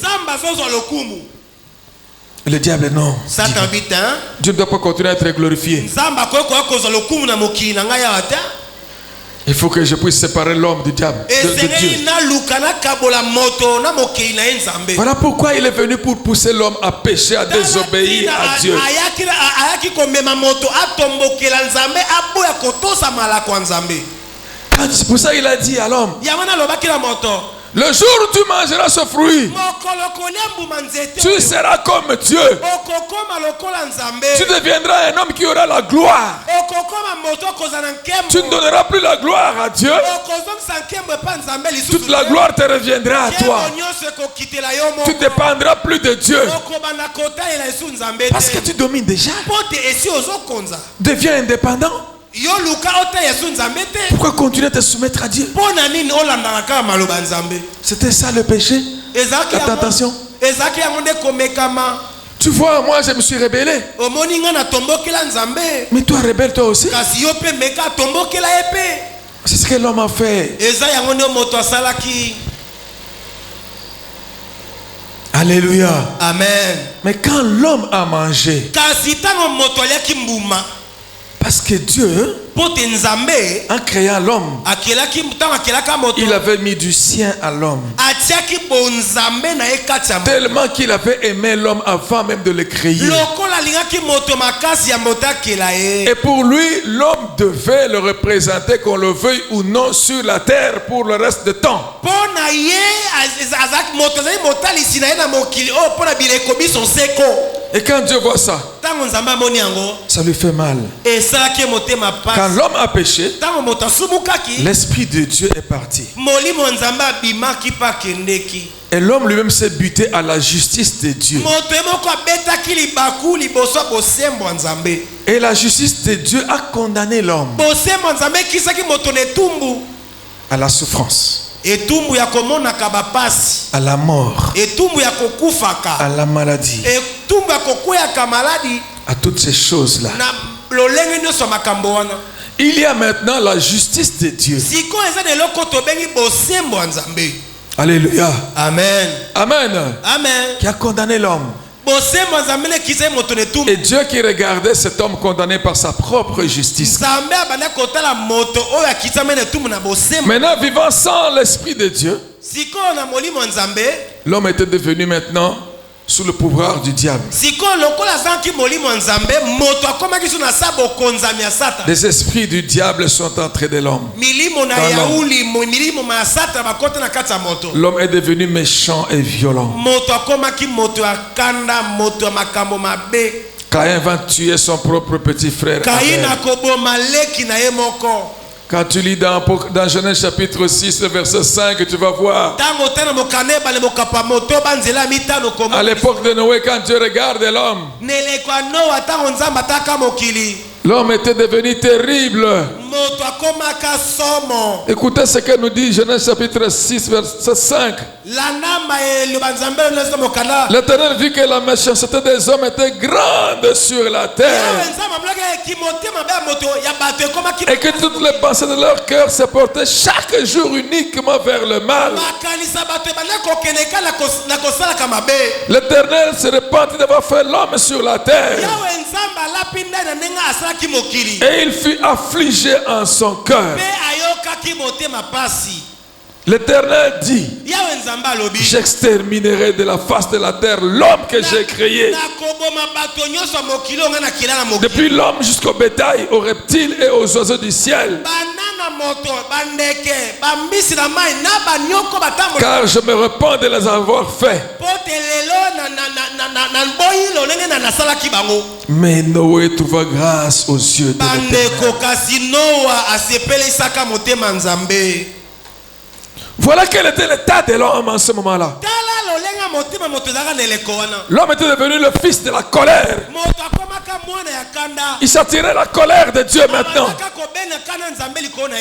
S1: Le diable non. Dieu ne doit pas continuer à être glorifié. Il faut que je puisse séparer l'homme du diable, de Dieu. Voilà pourquoi il est venu pour pousser l'homme à pécher, à désobéir à Dieu. C'est pour ça qu'il a dit à l'homme, le jour où tu mangeras ce fruit, tu seras comme Dieu. Tu deviendras un homme qui aura la gloire. Tu ne donneras plus la gloire à Dieu. Toute la gloire te reviendra à toi. Tu ne dépendras plus de Dieu. Parce que tu domines déjà. Deviens indépendant. Pourquoi continuer à te soumettre à Dieu? C'était ça le péché, la tentation. Tu vois, moi je me suis rebellé. Mais toi rebelle toi aussi. C'est ce que l'homme a fait. Alléluia.
S2: Amen.
S1: Mais quand l'homme a mangé, parce que Dieu, en créant l'homme, il avait mis du sien à l'homme. Tellement qu'il avait aimé l'homme avant même de le créer. Et pour lui, l'homme devait le représenter, qu'on le veuille ou non, sur la terre pour le reste du temps. Et quand Dieu voit ça, ça lui fait mal. Quand l'homme a péché, l'Esprit de Dieu est parti. Et l'homme lui-même s'est buté à la justice de Dieu. Et la justice de Dieu a condamné l'homme à la souffrance, à la mort, à la maladie, à toutes ces choses-là. Il y a maintenant la justice de Dieu. Alléluia.
S2: Amen.
S1: Amen.
S2: Amen.
S1: Qui a condamné l'homme. Et Dieu qui regardait cet homme condamné par sa propre justice. Maintenant, vivant sans l'Esprit de Dieu, l'homme était devenu maintenant sous le pouvoir du diable. Les esprits du diable sont entrés de l'homme. L'homme est devenu méchant et violent. Caïn va tuer son propre petit frère Abel. Quand tu lis dans Genèse chapitre 6, verset 5, tu vas voir. À l'époque de Noé, quand Dieu regarde l'homme, l'homme était devenu terrible. Écoutez ce que nous dit Genèse chapitre 6, verset 5. L'Éternel vit que la méchanceté des hommes était grande sur la terre et que toutes les pensées de leur cœur se portaient chaque jour uniquement vers le mal. L'Éternel se repentit d'avoir fait l'homme sur la terre et il fut affligé en son cœur. L'Éternel dit: j'exterminerai de la face de la terre l'homme que j'ai créé, depuis l'homme jusqu'au bétail, aux reptiles et aux oiseaux du ciel, car je me repens de les avoir faits. Mais Noé trouva grâce aux yeux de l'Éternel. Voilà quel était l'état de l'homme en ce moment-là. L'homme était devenu le fils de la colère. Il s'attirait la colère de Dieu maintenant.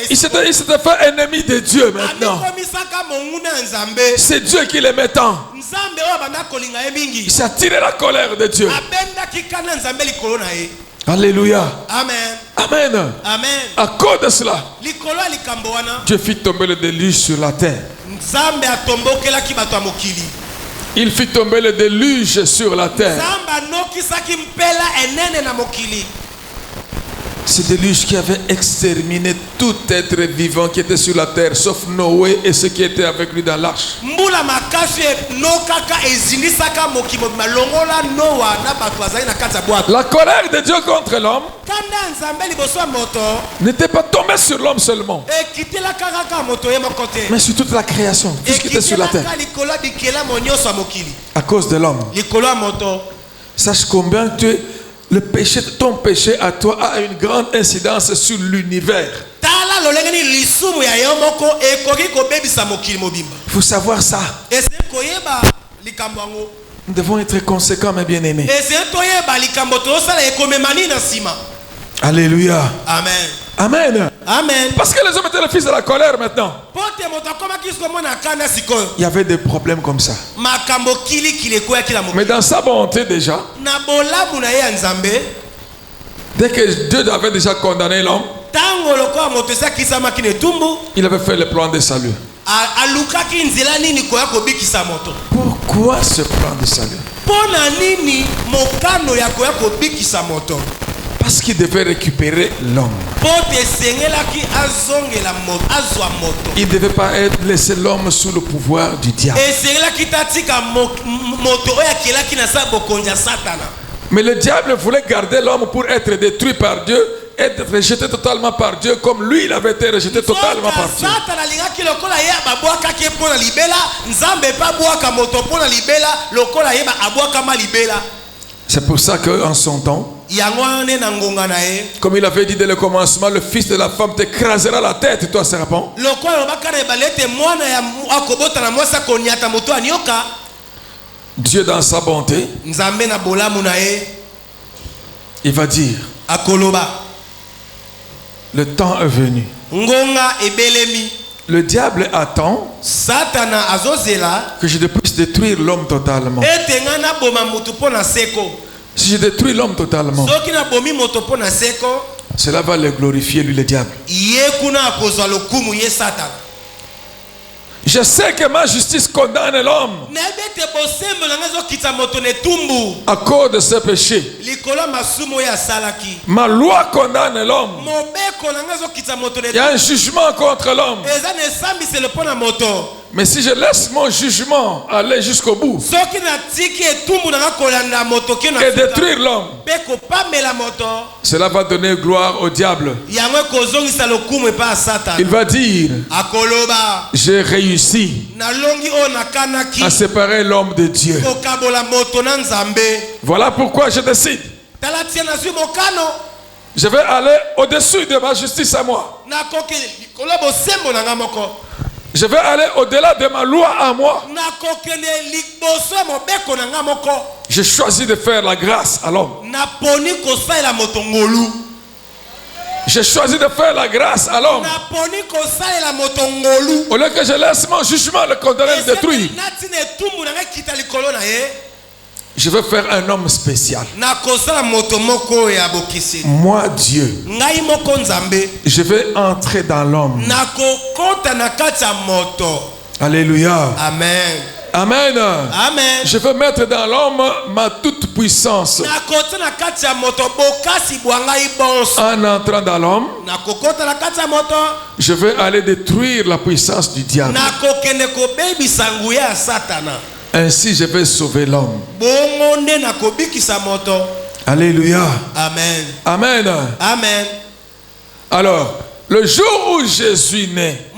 S1: Il s'était fait ennemi de Dieu maintenant. C'est Dieu qui l'aimait tant. Il s'attirait la colère de Dieu. Alléluia.
S2: Amen.
S1: Amen.
S2: Amen.
S1: À cause de cela, Dieu fit tomber le déluge sur la terre. Il fit tomber le déluge sur la terre. Ce déluge qui avait exterminé tout être vivant qui était sur la terre, sauf Noé et ceux qui étaient avec lui dans l'arche. La colère de Dieu contre l'homme n'était pas tombée sur l'homme seulement, mais sur toute la création, tout ce qui était sur la terre. À cause de l'homme. Sache combien le péché, ton péché à toi a une grande incidence sur l'univers. Il faut savoir ça. Nous devons être conséquents, mes bien-aimés. Alléluia.
S2: Amen.
S1: Amen.
S2: Amen.
S1: Parce que les hommes étaient le fils de la colère maintenant. Il y avait des problèmes comme ça. Mais dans sa bonté déjà, dès que Dieu avait déjà condamné l'homme, il avait fait le plan de salut. Pourquoi ce plan de salut? Parce qu'il devait récupérer l'homme. Il ne devait pas laisser l'homme sous le pouvoir du diable. Mais le diable voulait garder l'homme pour être détruit par Dieu, être rejeté totalement par Dieu, comme lui il avait été rejeté totalement par Dieu. C'est pour ça qu'en son temps, comme il avait dit dès le commencement, le fils de la femme t'écrasera la tête, toi serpent. Dieu dans sa bonté, il va dire, le temps est venu. Le diable attend que je puisse détruire l'homme totalement. Si je détruis l'homme totalement, cela va le glorifier, lui, le diable. Je sais que ma justice condamne l'homme à cause de ses péchés. Ma loi condamne l'homme. Il y a un jugement contre l'homme. Mais si je laisse mon jugement aller jusqu'au bout et détruire l'homme, cela va donner gloire au diable. Il va dire: j'ai réussi à séparer l'homme de Dieu. Voilà pourquoi je décide. Je vais aller au-dessus de ma justice à moi. Je vais aller au-delà de ma loi à moi. J'ai choisi de faire la grâce à l'homme. J'ai choisi de faire la grâce à l'homme. Au lieu que je laisse mon jugement le condamner, le détruire, je veux faire un homme spécial. Moi, Dieu, je vais entrer dans l'homme. Alléluia.
S2: Amen.
S1: Amen.
S2: Amen.
S1: Je veux mettre dans l'homme ma toute puissance. En entrant dans l'homme, je veux aller détruire la puissance du diable. Ainsi, je vais sauver l'homme. Alléluia.
S2: Amen.
S1: Amen.
S2: Amen.
S1: Alors, le jour où Jésus naît,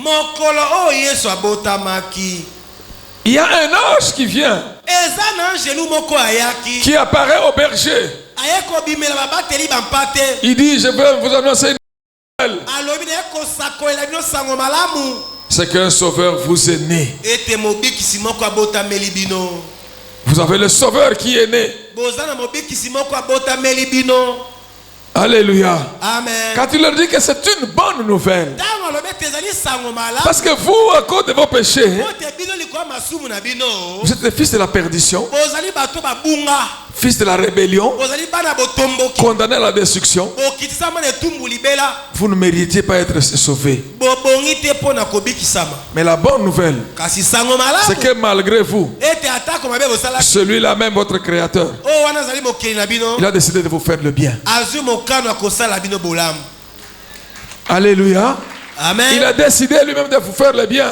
S1: il y a un ange qui vient, qui apparaît au berger. Il dit: je vais vous annoncer une nouvelle. C'est qu'un sauveur vous est né. Vous avez le sauveur qui est né. Alléluia.
S2: Amen.
S1: Quand il leur dit que c'est une bonne nouvelle, parce que vous, à cause de vos péchés, vous êtes les fils de la perdition, fils de la rébellion, condamnés à la destruction. Vous ne méritiez pas être sauvés. Mais la bonne nouvelle, c'est que malgré vous, celui-là même, votre créateur, il a décidé de vous faire le bien. Alléluia.
S2: Amen.
S1: Il a décidé lui-même de vous faire le bien.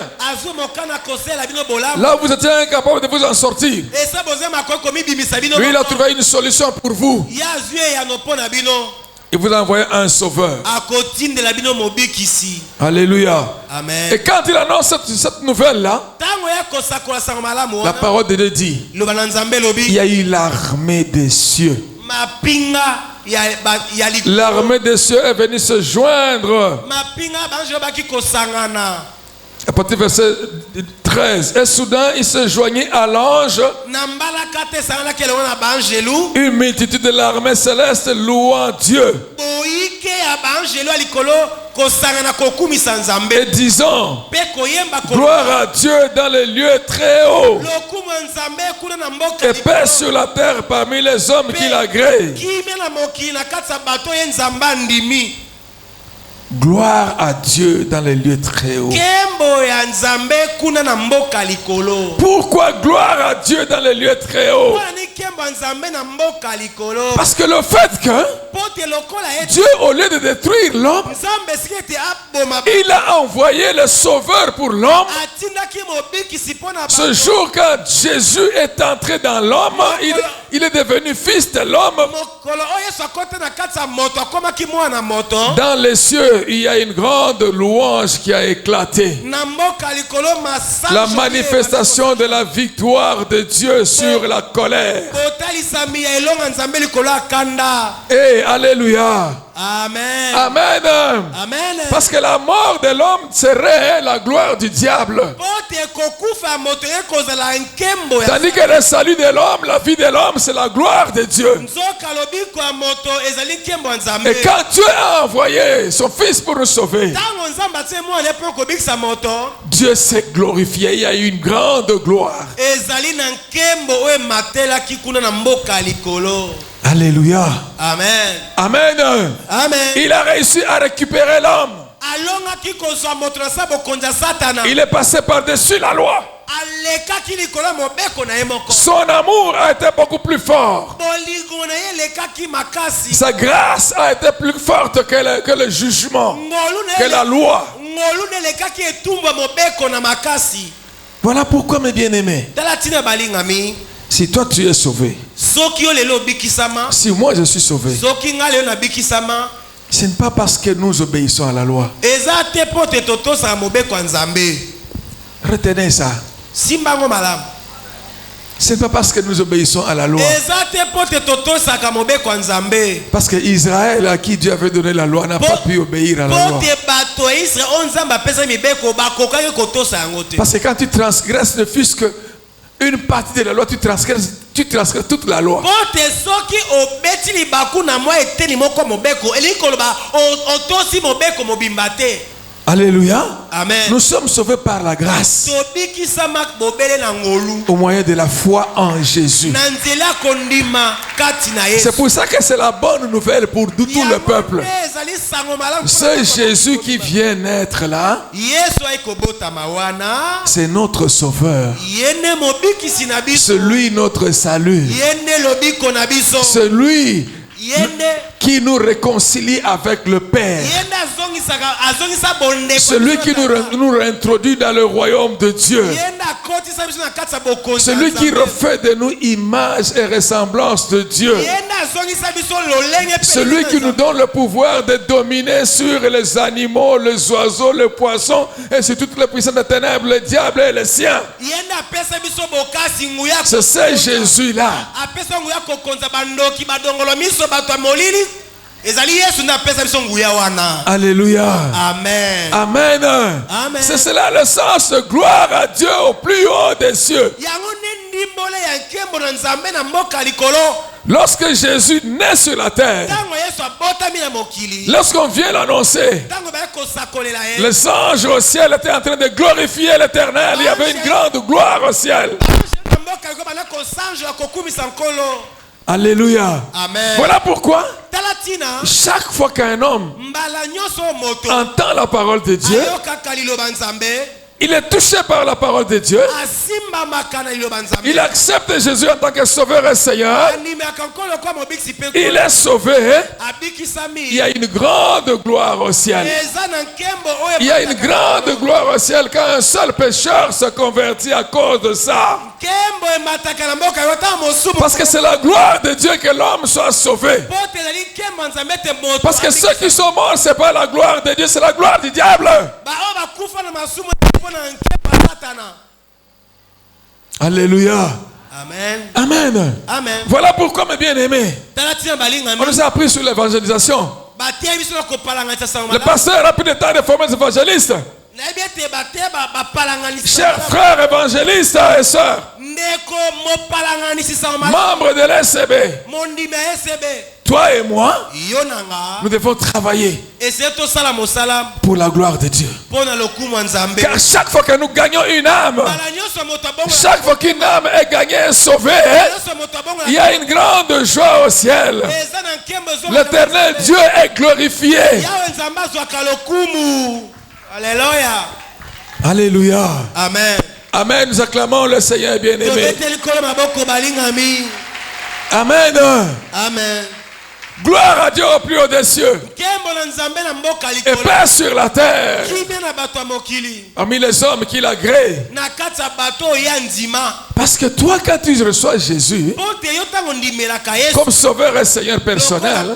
S1: Là où vous étiez incapable de vous en sortir, lui, il a trouvé une solution pour vous. Il vous a envoyé un sauveur. Alléluia.
S2: Amen.
S1: Et quand il annonce cette nouvelle-là, la parole de Dieu dit: il y a eu l'armée des cieux. L'armée des cieux est venue se joindre. À partir du verset 13. Et soudain, il se joignit à l'ange. Une multitude de l'armée céleste louant Dieu. Et disant: gloire à Dieu dans les lieux très hauts, et paix sur la terre parmi les hommes qu'il agrée. Gloire à Dieu dans les lieux très hauts. Pourquoi gloire à Dieu dans les lieux très hauts? Parce que le fait que Dieu, au lieu de détruire l'homme, il a envoyé le sauveur pour l'homme. Ce jour, quand Jésus est entré dans l'homme, il est devenu fils de l'homme. Dans les cieux, il y a une grande louange qui a éclaté. La manifestation de la victoire de Dieu sur la colère. Et alléluia.
S2: Amen.
S1: Amen.
S2: Amen.
S1: Parce que la mort de l'homme serait la gloire du diable. Tandis que le salut de l'homme, la vie de l'homme, c'est la gloire de Dieu. Et quand Dieu a envoyé son fils pour nous sauver, Dieu s'est glorifié. Il y a eu une grande gloire. Alléluia.
S2: Amen.
S1: Amen.
S2: Amen.
S1: Il a réussi à récupérer l'homme. Il est passé par-dessus la loi. Son amour a été beaucoup plus fort. Sa grâce a été plus forte que le jugement, que la loi. Voilà pourquoi, mes bien-aimés, si toi tu es sauvé, si moi je suis sauvé, ce n'est pas parce que nous obéissons à la loi. Retenez ça. Ce n'est pas parce que nous obéissons à la loi. Parce que Israël, à qui Dieu avait donné la loi, n'a pas pu obéir à la loi. Parce que quand tu transgresses ne fût-ce qu'une partie de la loi, tu transgresses toute la loi. Alléluia.
S2: Amen.
S1: Nous sommes sauvés par la grâce au moyen de la foi en Jésus. C'est pour ça que c'est la bonne nouvelle pour tout le peuple. Ce Jésus qui vient naître là, c'est notre sauveur. Celui notre salut. Celui qui nous réconcilie avec le Père. Celui qui nous réintroduit dans le royaume de Dieu. Celui qui refait de nous image et ressemblance de Dieu. Celui qui nous donne le pouvoir de dominer sur les animaux, les oiseaux, les poissons et sur toutes les puissances des ténèbres, le diable et les siens. C'est ce Jésus-là. Alléluia.
S2: Amen.
S1: Amen.
S2: Amen.
S1: C'est cela le sens de gloire à Dieu au plus haut des cieux. Lorsque Jésus naît sur la terre, lorsqu'on vient l'annoncer, les anges au ciel étaient en train de glorifier l'Éternel. Il y avait une grande gloire au ciel. Alléluia.
S2: Amen.
S1: Voilà pourquoi chaque fois qu'un homme entend la parole de Dieu, il est touché par la parole de Dieu, il accepte Jésus en tant que sauveur et Seigneur, il est sauvé. Il y a une grande gloire au ciel. Il y a une grande gloire au ciel quand un seul pécheur se convertit à cause de ça. Parce que c'est la gloire de Dieu que l'homme soit sauvé. Parce que ceux qui sont morts, ce n'est pas la gloire de Dieu, c'est la gloire du diable. Alléluia.
S2: Amen.
S1: Amen.
S2: Amen.
S1: Voilà pourquoi, mes bien-aimés, on nous a appris sur l'évangélisation. Le pasteur a pris le temps de former les évangélistes. Chers frères évangélistes et sœurs, membres de l'SCB, toi et moi, nous devons travailler pour la gloire de Dieu. Car chaque fois que nous gagnons une âme, chaque fois qu'une âme est gagnée et sauvée, il y a une grande joie au ciel. L'Éternel Dieu est glorifié.
S2: Alléluia.
S1: Alléluia.
S2: Amen.
S1: Amen. Nous acclamons le Seigneur bien-aimé. Amen.
S2: Amen.
S1: Gloire à Dieu au plus haut des cieux. Et paix sur la terre. Parmi les hommes qu'il agrée. Parce que toi, quand tu reçois Jésus comme sauveur et Seigneur personnel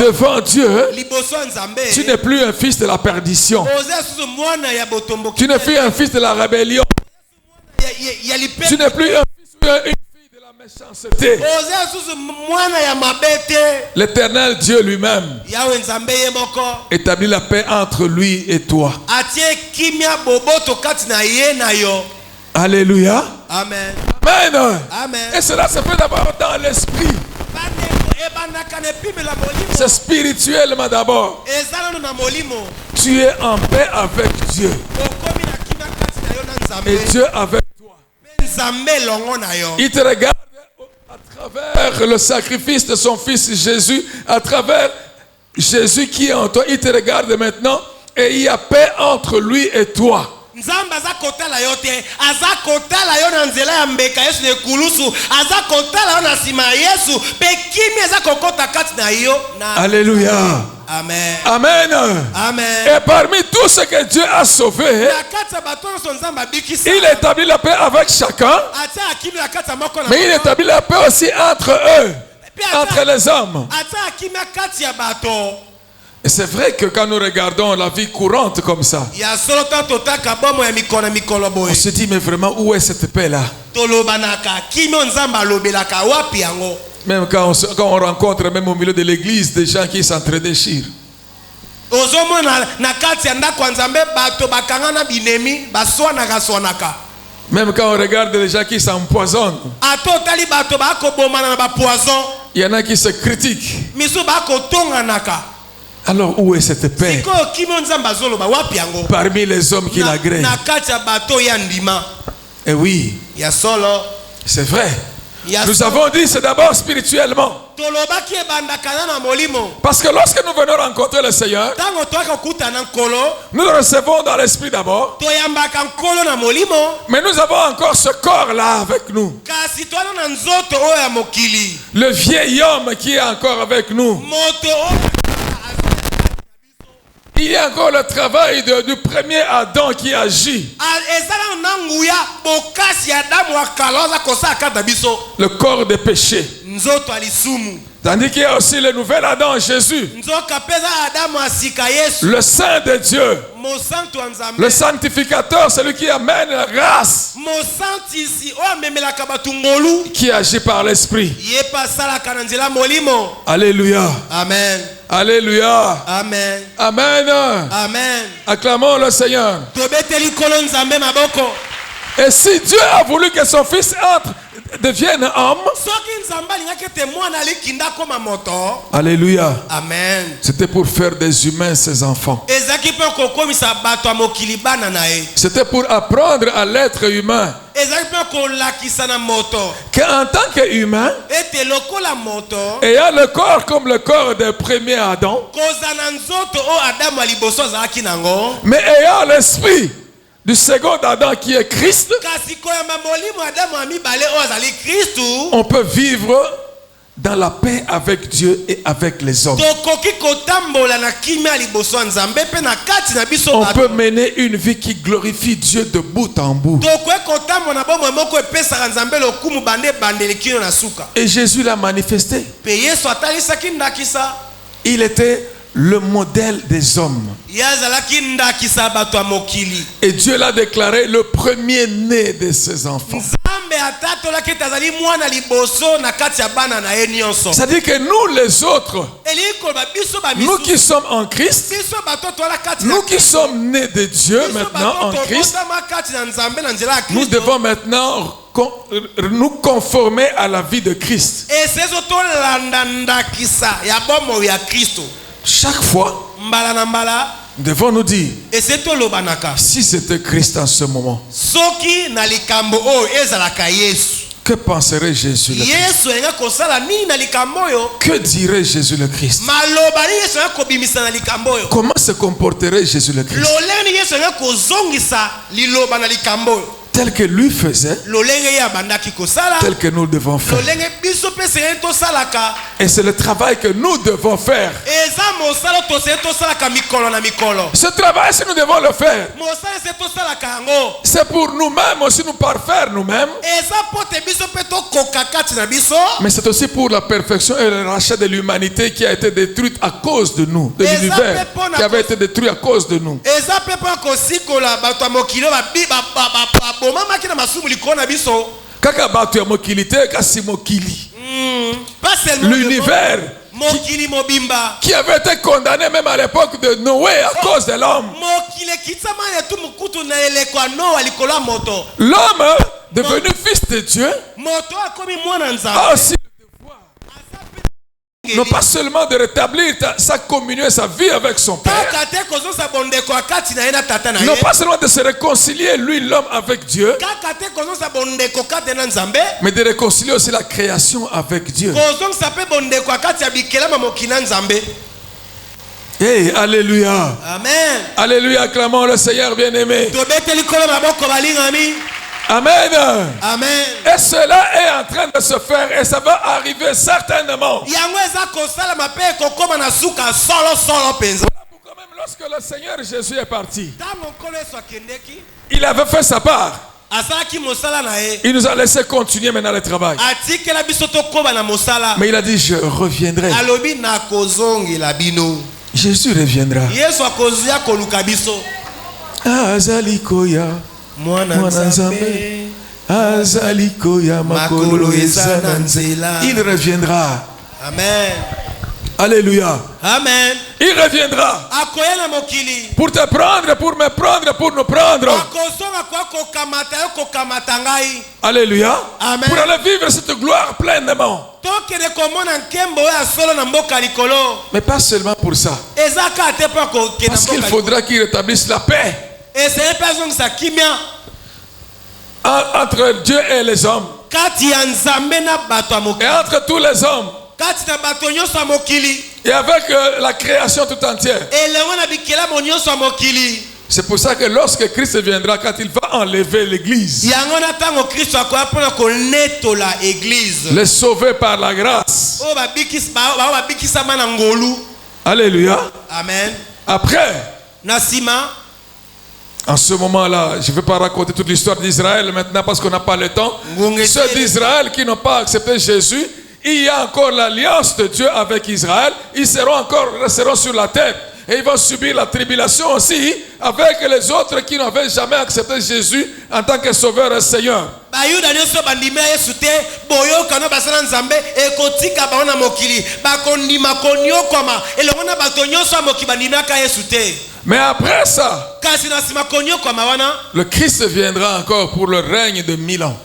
S1: devant Dieu, tu n'es plus un fils de la perdition. Tu n'es plus un fils de la rébellion. Tu n'es plus un fils ou une fille de la méchanceté. L'Éternel Dieu lui-même établit la paix entre lui et toi. Alléluia.
S2: Amen.
S1: Amen.
S2: Amen.
S1: Et cela se fait d'abord dans l'esprit. C'est spirituellement d'abord. Tu es en paix avec Dieu. Et Dieu avec toi. Il te regarde à travers le sacrifice de son fils Jésus, à travers Jésus qui est en toi, il te regarde maintenant et il y a paix entre lui et toi.
S2: Nzambe aza kotala yo te, aza kotala yo na nzela ya mbeka Yesu na ekulusu, aza kotala yo na sima ya Yesu, pe kimi aza kokota kati na yo na.
S1: Alléluia.
S2: Amen.
S1: Amen.
S2: Amen.
S1: Et parmi tout ce que Dieu a sauvé,
S2: Na kati ya bato nyonso Nzambe abikisa.
S1: il établit la paix avec chacun,
S2: Atia akimi na kati ya moko na
S1: mais il
S2: moko.
S1: établit la paix aussi entre eux, entre les hommes.
S2: Atia akimi na kati ya bato.
S1: Et c'est vrai que quand nous regardons la vie courante comme ça,
S2: Ya solo ta totaka bomo ya mikolo mikolo
S1: on
S2: boy.
S1: se dit mais vraiment où est cette paix-là?
S2: Tolobanaka kimi Nzambe alobelaka wapi yango.
S1: Même quand on rencontre même au milieu de l'église des gens qui s'entre-déchirent.
S2: Ozomona na kati ya ndako ya Nzambe bato bakangana binemi baswanaka swanaka.
S1: Même quand on regarde les gens qui s'empoisonnent,
S2: Ato tali bato bakobomana na ba poison.
S1: il y en a qui se critiquent.
S2: Misu bakotonganaka.
S1: Alors où est cette paix
S2: Siko kimi Nzambe azoloba wapi yango.
S1: parmi les hommes qui l'agréent?
S2: Na kati ya bato ya ndima.
S1: Et oui,
S2: Ya solo.
S1: c'est vrai.
S2: Ya
S1: Nous
S2: solo.
S1: avons dit c'est d'abord spirituellement.
S2: Tolobaki ebandakana na molimo.
S1: Parce que lorsque nous venons rencontrer le Seigneur,
S2: Tango toaka kutana nkolo.
S1: nous le recevons dans l'esprit d'abord.
S2: Toyambaka nkolo na molimo.
S1: Mais nous avons encore ce corps-là avec nous.
S2: Kasi toana na nzoto oyo ya mokili.
S1: Le vieil homme qui est encore avec nous.
S2: Moto oyo.
S1: Il y a encore le travail du premier Adam qui agit.
S2: Ezala na nguya bokasi ya damu akaloza kosa kata biso.
S1: Le corps des péchés.
S2: Nzoto alisumu.
S1: Tandis qu'il y a aussi le nouvel Adam, Jésus.
S2: Nzoka peza adamu asika Yesu.
S1: Le Saint de Dieu.
S2: Mosantu wa Nzambe.
S1: Le sanctificateur, celui qui amène la grâce.
S2: Mosantisi oyo amemelaka bato ngolu.
S1: Qui agit par l'esprit.
S2: Ye pa asalaka na nzela molimo.
S1: Alléluia.
S2: Amen.
S1: Alléluia.
S2: Amen.
S1: Amen.
S2: Amen.
S1: Acclamons le Seigneur.
S2: Tobeteli nkolo Nzambe maboko.
S1: Et si Dieu a voulu que son fils devienne homme,
S2: Soki Nzambe alingaki ete mwana alikinda koma moto.
S1: alléluia,
S2: Amen.
S1: c'était pour faire des humains ses enfants.
S2: Ezaki mpe kokomisa bato ya mokili bana na ye.
S1: C'était pour apprendre à l'être humain
S2: Ezaki mpe kolakisa na moto.
S1: qu'en tant qu'humain,
S2: Ete lokola moto.
S1: ayant le corps comme le corps des premiers Adam,
S2: Koza na nzoto oyo Adamu ya liboso azalaki nango.
S1: mais ayant l'esprit du second Adam qui est Christ,
S2: Kasi koyamba molimo Adamu ya mibale oyo azali Kristu.
S1: on peut vivre dans la paix avec Dieu et avec les hommes.
S2: Tokoki kotambola na kimia ya liboso ya Nzambe pe na kati na biso
S1: On
S2: bato.
S1: peut mener une vie qui glorifie Dieu de bout en bout.
S2: Tokoki kotambola na bomoi moko epesaka Nzambe lokumu bande bandeli kino na suka.
S1: Et Jésus l'a manifesté.
S2: Pe Yesu atalisaki ndakisa.
S1: Il était le modèle des hommes.
S2: Ye azalaki ndakisa bato ya mokili.
S1: Et Dieu l'a déclaré le premier-né de ses enfants.
S2: Nzambe atatolaki ete azali mwana liboso na kati ya bana na ye nyonso.
S1: C'est-à-dire que nous les autres,
S2: Elingi koloba biso
S1: nous qui
S2: bamisusu.
S1: sommes en Christ,
S2: Biso bato toala kati na
S1: nous qui sommes nés de Dieu
S2: biso
S1: maintenant en
S2: bato
S1: Christ,
S2: tobotama kati na Nzambe na nzela ya
S1: nous
S2: Kristo.
S1: devons maintenant nous conformer à la vie de Christ.
S2: Esezo tolanda ndakisa ya bomoi ya Kristo.
S1: Chaque fois,
S2: Mbala na mbala.
S1: nous devons nous dire,
S2: Ese tolobanaka.
S1: si c'était Christ en ce moment,
S2: Soki na likambo oyo ezalaka Yesu.
S1: que penserait Jésus le Christ?
S2: Yesu enga kosala nini na likambo oyo?
S1: Que dirait Jésus le Christ?
S2: Maloba ni Yesu enga kobimisa na likambo oyo?
S1: Comment se comporterait Jésus le Christ?
S2: Lolenge ni Yesu enga kozongisa liloba na likambo oyo?
S1: Tel que lui faisait,
S2: Lolenge ya bandaki kosala.
S1: tel que nous devons faire.
S2: Lolenge biso pe sengeli tosalaka.
S1: Et c'est le travail que nous devons faire.
S2: Eza mosala tosengeli tosalaka mikolo na mikolo.
S1: Ce travail, si nous devons le faire,
S2: Mosala ese tosalaka yango.
S1: c'est pour nous-mêmes aussi nous parfaire nous-mêmes,
S2: Eza pote biso pe tokoka kati na biso.
S1: mais c'est aussi pour la perfection et le rachat de l'humanité qui a été détruite à cause de nous, de l'univers qui avait été détruit à cause de nous.
S2: Eza pe mpo kosikola bato ya mokili bomamaki na masumu likolo na biso.
S1: Kaka bato ya mokili te, kasi mokili.
S2: Pas seulement
S1: L'univers
S2: mokili mobimba.
S1: qui avait été condamné même à l'époque de Noé à cause de l'homme.
S2: Mokili ekitsama ya tu mukutu na eleko ya Noa likolo ya moto.
S1: L'homme, devenu fils de Dieu,
S2: Moto akomi mwana Nzambe.
S1: a aussi non pas seulement de rétablir sa communion, sa vie avec son Père,
S2: Kaka te kozosa bondeko ya kati na ye na tata na ye.
S1: non pas seulement de se réconcilier lui l'homme avec Dieu,
S2: Kaka te kozosa bondeko kati na Nzambe.
S1: mais de réconcilier aussi la création avec Dieu.
S2: Kozongisa pe bondeko ya kati ya bikelama mokili na Nzambe.
S1: Hey, alléluia.
S2: Amen.
S1: Alléluia, acclamons le Seigneur bien-aimé. Amen.
S2: Amen.
S1: Et cela est en train de se faire et ça va arriver certainement. Même lorsque le Seigneur Jésus est parti, il avait fait sa part. Il nous a laissé continuer maintenant le travail. Mais il a dit, je reviendrai. Jésus reviendra. Azalikoya Mwananzambe Azalikoya Makolo Ezananzela. Il reviendra.
S2: Amen.
S1: Alléluia.
S2: Amen.
S1: Il reviendra pour te prendre, pour me prendre, pour nous prendre. Alléluia.
S2: Amen.
S1: Pour aller vivre cette gloire pleinement. Mais pas seulement pour ça. Parce qu'il faudra qu'il rétablisse la paix entre Dieu et les hommes. Et entre tous les hommes. Et avec la création tout entière. C'est pour ça que lorsque Christ viendra, quand il va enlever l'église, les sauver par la grâce. Alléluia.
S2: Amen.
S1: Après,
S2: Nasima.
S1: En ce moment-là, je ne vais pas raconter toute l'histoire d'Israël maintenant parce qu'on n'a pas le temps. Ceux d'Israël qui n'ont pas accepté Jésus, il y a encore l'alliance de Dieu avec Israël. Ils resteront sur la terre. Et ils vont subir la tribulation aussi avec les autres qui n'avaient jamais accepté Jésus en tant que sauveur et Seigneur. Mais après ça, le Christ viendra encore pour le règne de 1000 ans.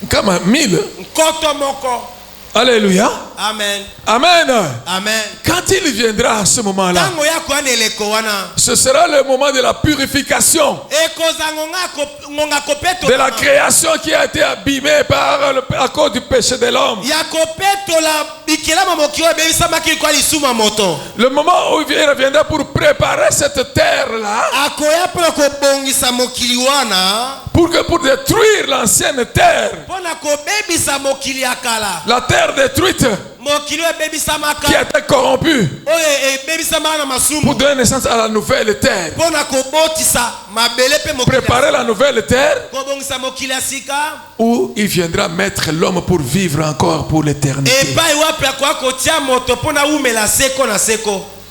S1: Kama 1000. Alléluia.
S2: Amen.
S1: Amen.
S2: Amen.
S1: Quand il viendra à ce moment-là, ce sera le moment de la purification de la création qui a été abîmée à cause du péché de l'homme. Le moment où il reviendra pour préparer cette terre-là, pour détruire l'ancienne terre, la terre détruite qui a été corrompue, pour donner naissance à la nouvelle terre, préparer la nouvelle terre où il viendra mettre l'homme pour vivre encore pour l'éternité.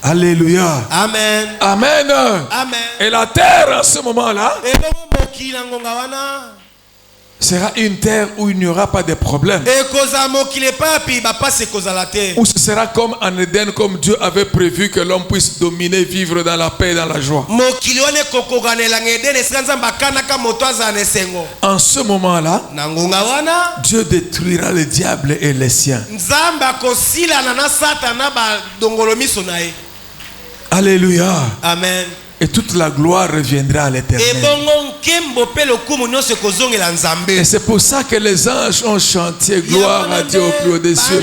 S1: Alléluia.
S2: Amen.
S1: Amen.
S2: Amen.
S1: Et la terre à ce moment-là sera une terre où il n'y aura pas de problème. Où ce sera comme en Éden, comme Dieu avait prévu que l'homme puisse dominer, vivre dans la paix et dans la joie. En ce moment-là, Dieu détruira le diable et les siens. Alléluia.
S2: Amen.
S1: Et toute la gloire reviendra à l'Éternel. Et c'est pour ça que les anges ont chanté gloire à Dieu au plus haut des cieux.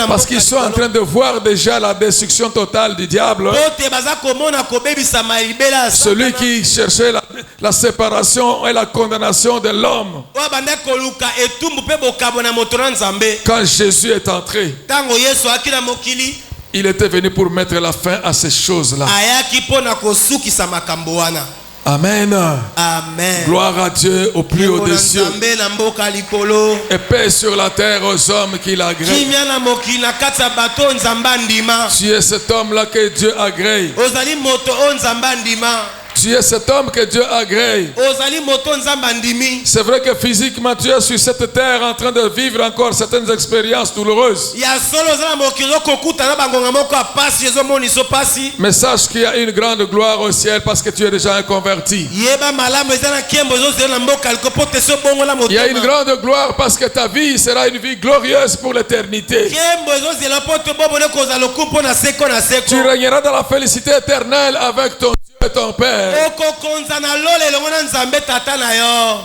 S1: Parce qu'ils sont en train de voir déjà la destruction totale du diable. Celui qui cherchait la séparation et la condamnation de l'homme. Quand Jésus est entré, il était venu pour mettre la fin à ces choses-là. Amen.
S2: Amen.
S1: Gloire à Dieu au plus haut des cieux. Et paix sur la terre aux hommes qui l'agréent. Tu es cet homme-là que Dieu agrée. Tu es cet homme que Dieu agrée. C'est vrai que physiquement tu es sur cette terre en train de vivre encore certaines expériences douloureuses. Mais sache qu'il y a une grande gloire au ciel parce que tu es déjà un converti. Il y a une grande gloire parce que ta vie sera une vie glorieuse pour l'éternité. Tu régneras dans la félicité éternelle avec ton Dieu et ton Père.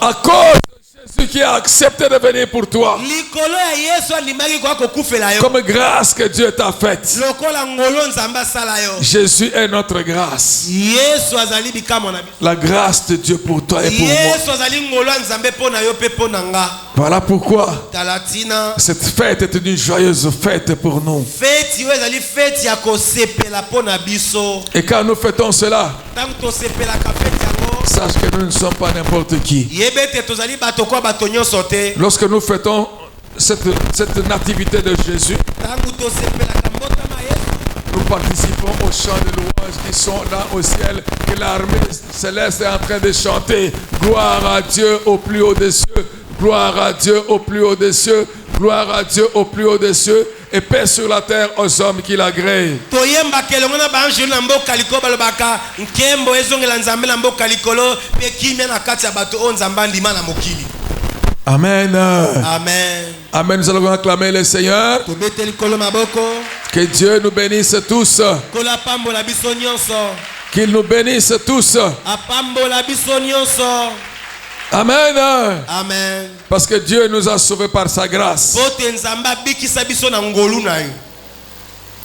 S1: À cause de Jésus qui a accepté de venir pour toi.
S2: likolo ya Yesu alimaki kwa kokufela yo
S1: Comme grâce que Dieu t'a faite.
S2: lokola ngolo nzambe asala yo
S1: Jésus est notre grâce.
S2: Yesu azali bikamwa na biso
S1: La grâce de Dieu pour toi et pour moi.
S2: Yesu azali ngolo ya nzambe mpo na yo mpe mpo na nga
S1: Voilà pourquoi
S2: talatina
S1: cette fête est une joyeuse fête pour nous.
S2: feti oyo ezali feti ya kosepela mpo na biso
S1: Et quand nous fêtons cela,
S2: ntango tosepelaka feti yango
S1: sache que nous ne sommes pas n'importe qui.
S2: yebe ete tozali bato kwa bato nyonso te
S1: Lorsque nous fêtons cette nativité de Jésus,
S2: ntango tosepelaka mbotama Yesu
S1: nous participons aux chants de louange qui sont là au ciel, que l'armée céleste est en train de chanter. Gloire à Dieu au plus haut des cieux, gloire à Dieu au plus haut des cieux, gloire à Dieu au plus haut des cieux, et paix sur la terre aux hommes qui l'agréent.
S2: toyembaka elongo na baangelu na mboka likolo balobaka nkembo ezongela nzambe na mboka likolo mpe kimia na kati ya bato oyo nzambe andima na mokili
S1: Amen.
S2: amen
S1: Amen. Nous allons acclamer le Seigneur.
S2: tobete likolo maboko
S1: Que Dieu nous bénisse tous.
S2: nkolo apambola biso nyonso
S1: Qu'il nous bénisse tous.
S2: apambola biso nyonso
S1: Amen.
S2: amen
S1: Parce que Dieu nous a sauvés par sa grâce.
S2: po te nzambe abikisa biso na ngolu na yo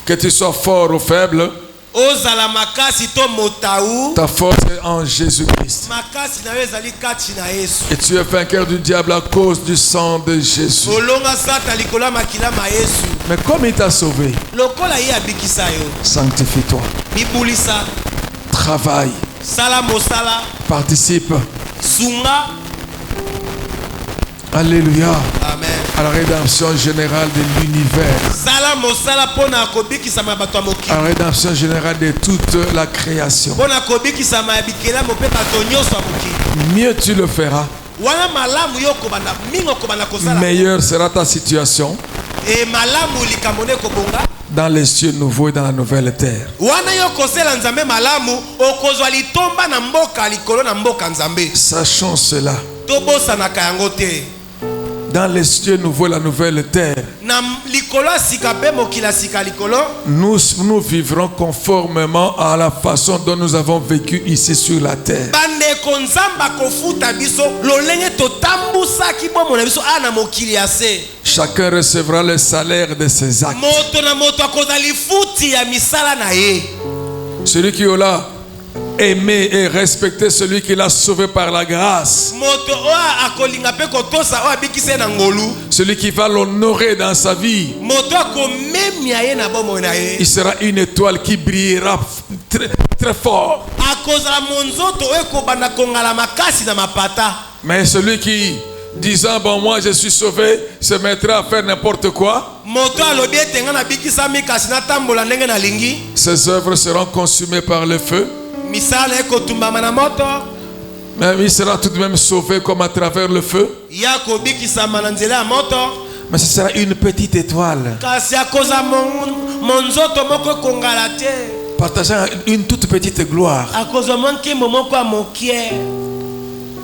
S1: Que tu sois fort ou faible,
S2: ozala makasi to motau
S1: ta force est en Jésus-Christ.
S2: makasi na yo ezali kati na Yesu
S1: Et tu es vainqueur du diable à cause du sang de Jésus.
S2: olonga sata likolo ya makila ma Yesu
S1: Mais comme il t'a sauvé,
S2: lokola ye abikisa yo
S1: sanctifie-toi.
S2: mibulisa
S1: Travaille.
S2: sala mosala
S1: Participe.
S2: sunga
S1: Alléluia.
S2: amen
S1: À la rédemption générale de l'univers.
S2: sala mosala mpo na kobikisama ya bato ya mokili
S1: À la rédemption générale de toute la création.
S2: mpo na kobikisama ya bikelamu mpe bato nyonso ya mokili
S1: Mieux tu le feras,
S2: wana malamu yo okobanda mingi okobanda kosala
S1: meilleure sera ta situation
S2: e malamu likambo nde ekobonga
S1: dans les cieux nouveaux et dans la nouvelle terre.
S2: wana yo kosala nzambe malamu okozwa litomba na mboka likolo na mboka nzambe
S1: Sachons cela.
S2: tobosanaka yango te
S1: Dans les cieux nouveaux et la nouvelle terre,
S2: na likolo ya sika mpe mokili ya sika likolo
S1: nous vivrons conformément à la façon dont nous avons vécu ici sur la terre.
S2: bandeko nzambe akofuta biso lolenge totambusaki bomo na biso ana mokili ya se
S1: Chacun recevra le salaire de ses actes.
S2: moto na moto akozwa lifuti ya misala na ye
S1: Celui qui aura aimé et respecté celui qui l'a sauvé par la grâce,
S2: moto oyo akolinga mpe kotosa oyo abikisi ye na ngolu
S1: celui qui va l'honorer dans sa vie,
S2: moto akomemia ye na bomoi na ye
S1: il sera une étoile qui brillera très, très fort.
S2: akozala monzoto oyo ekobanda kongala makasi na mapata
S1: Mais celui qui, disant, bon, moi je suis sauvé, se mettra à faire n'importe quoi,
S2: moto alobi ete nga nabikisami kasi natambola ndenge nalingi
S1: ses œuvres seront consumées par le feu.
S2: misala ekotumbama na moto
S1: Mais il sera tout de même sauvé comme à travers le feu.
S2: ye akobikisama na nzela ya moto
S1: Mais ce sera une petite étoile,
S2: kasi akozala monzoto moko ekongala te
S1: partageant une toute petite gloire.
S2: akozwa mwa nkembo moko ya mokie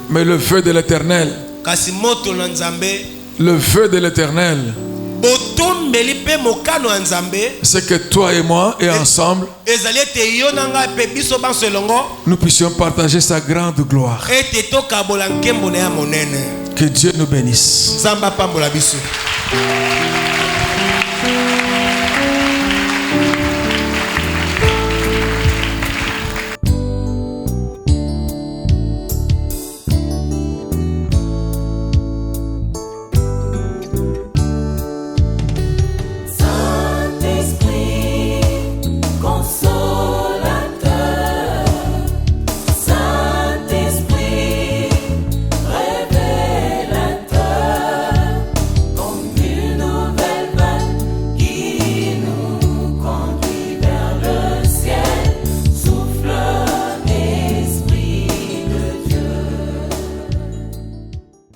S1: Mais le feu de l'éternel,
S2: kasi moto na nzambe
S1: le feu de l'éternel,
S2: botombeli mpe mokano ya nzambe
S1: c'est que toi et moi, et ensemble,
S2: ezali ete yo na ngai mpe biso banso elongo
S1: nous puissions partager sa grande gloire.
S2: ete tokabola nkembo na ya monene
S1: Que Dieu nous bénisse.
S2: nzambe apambola biso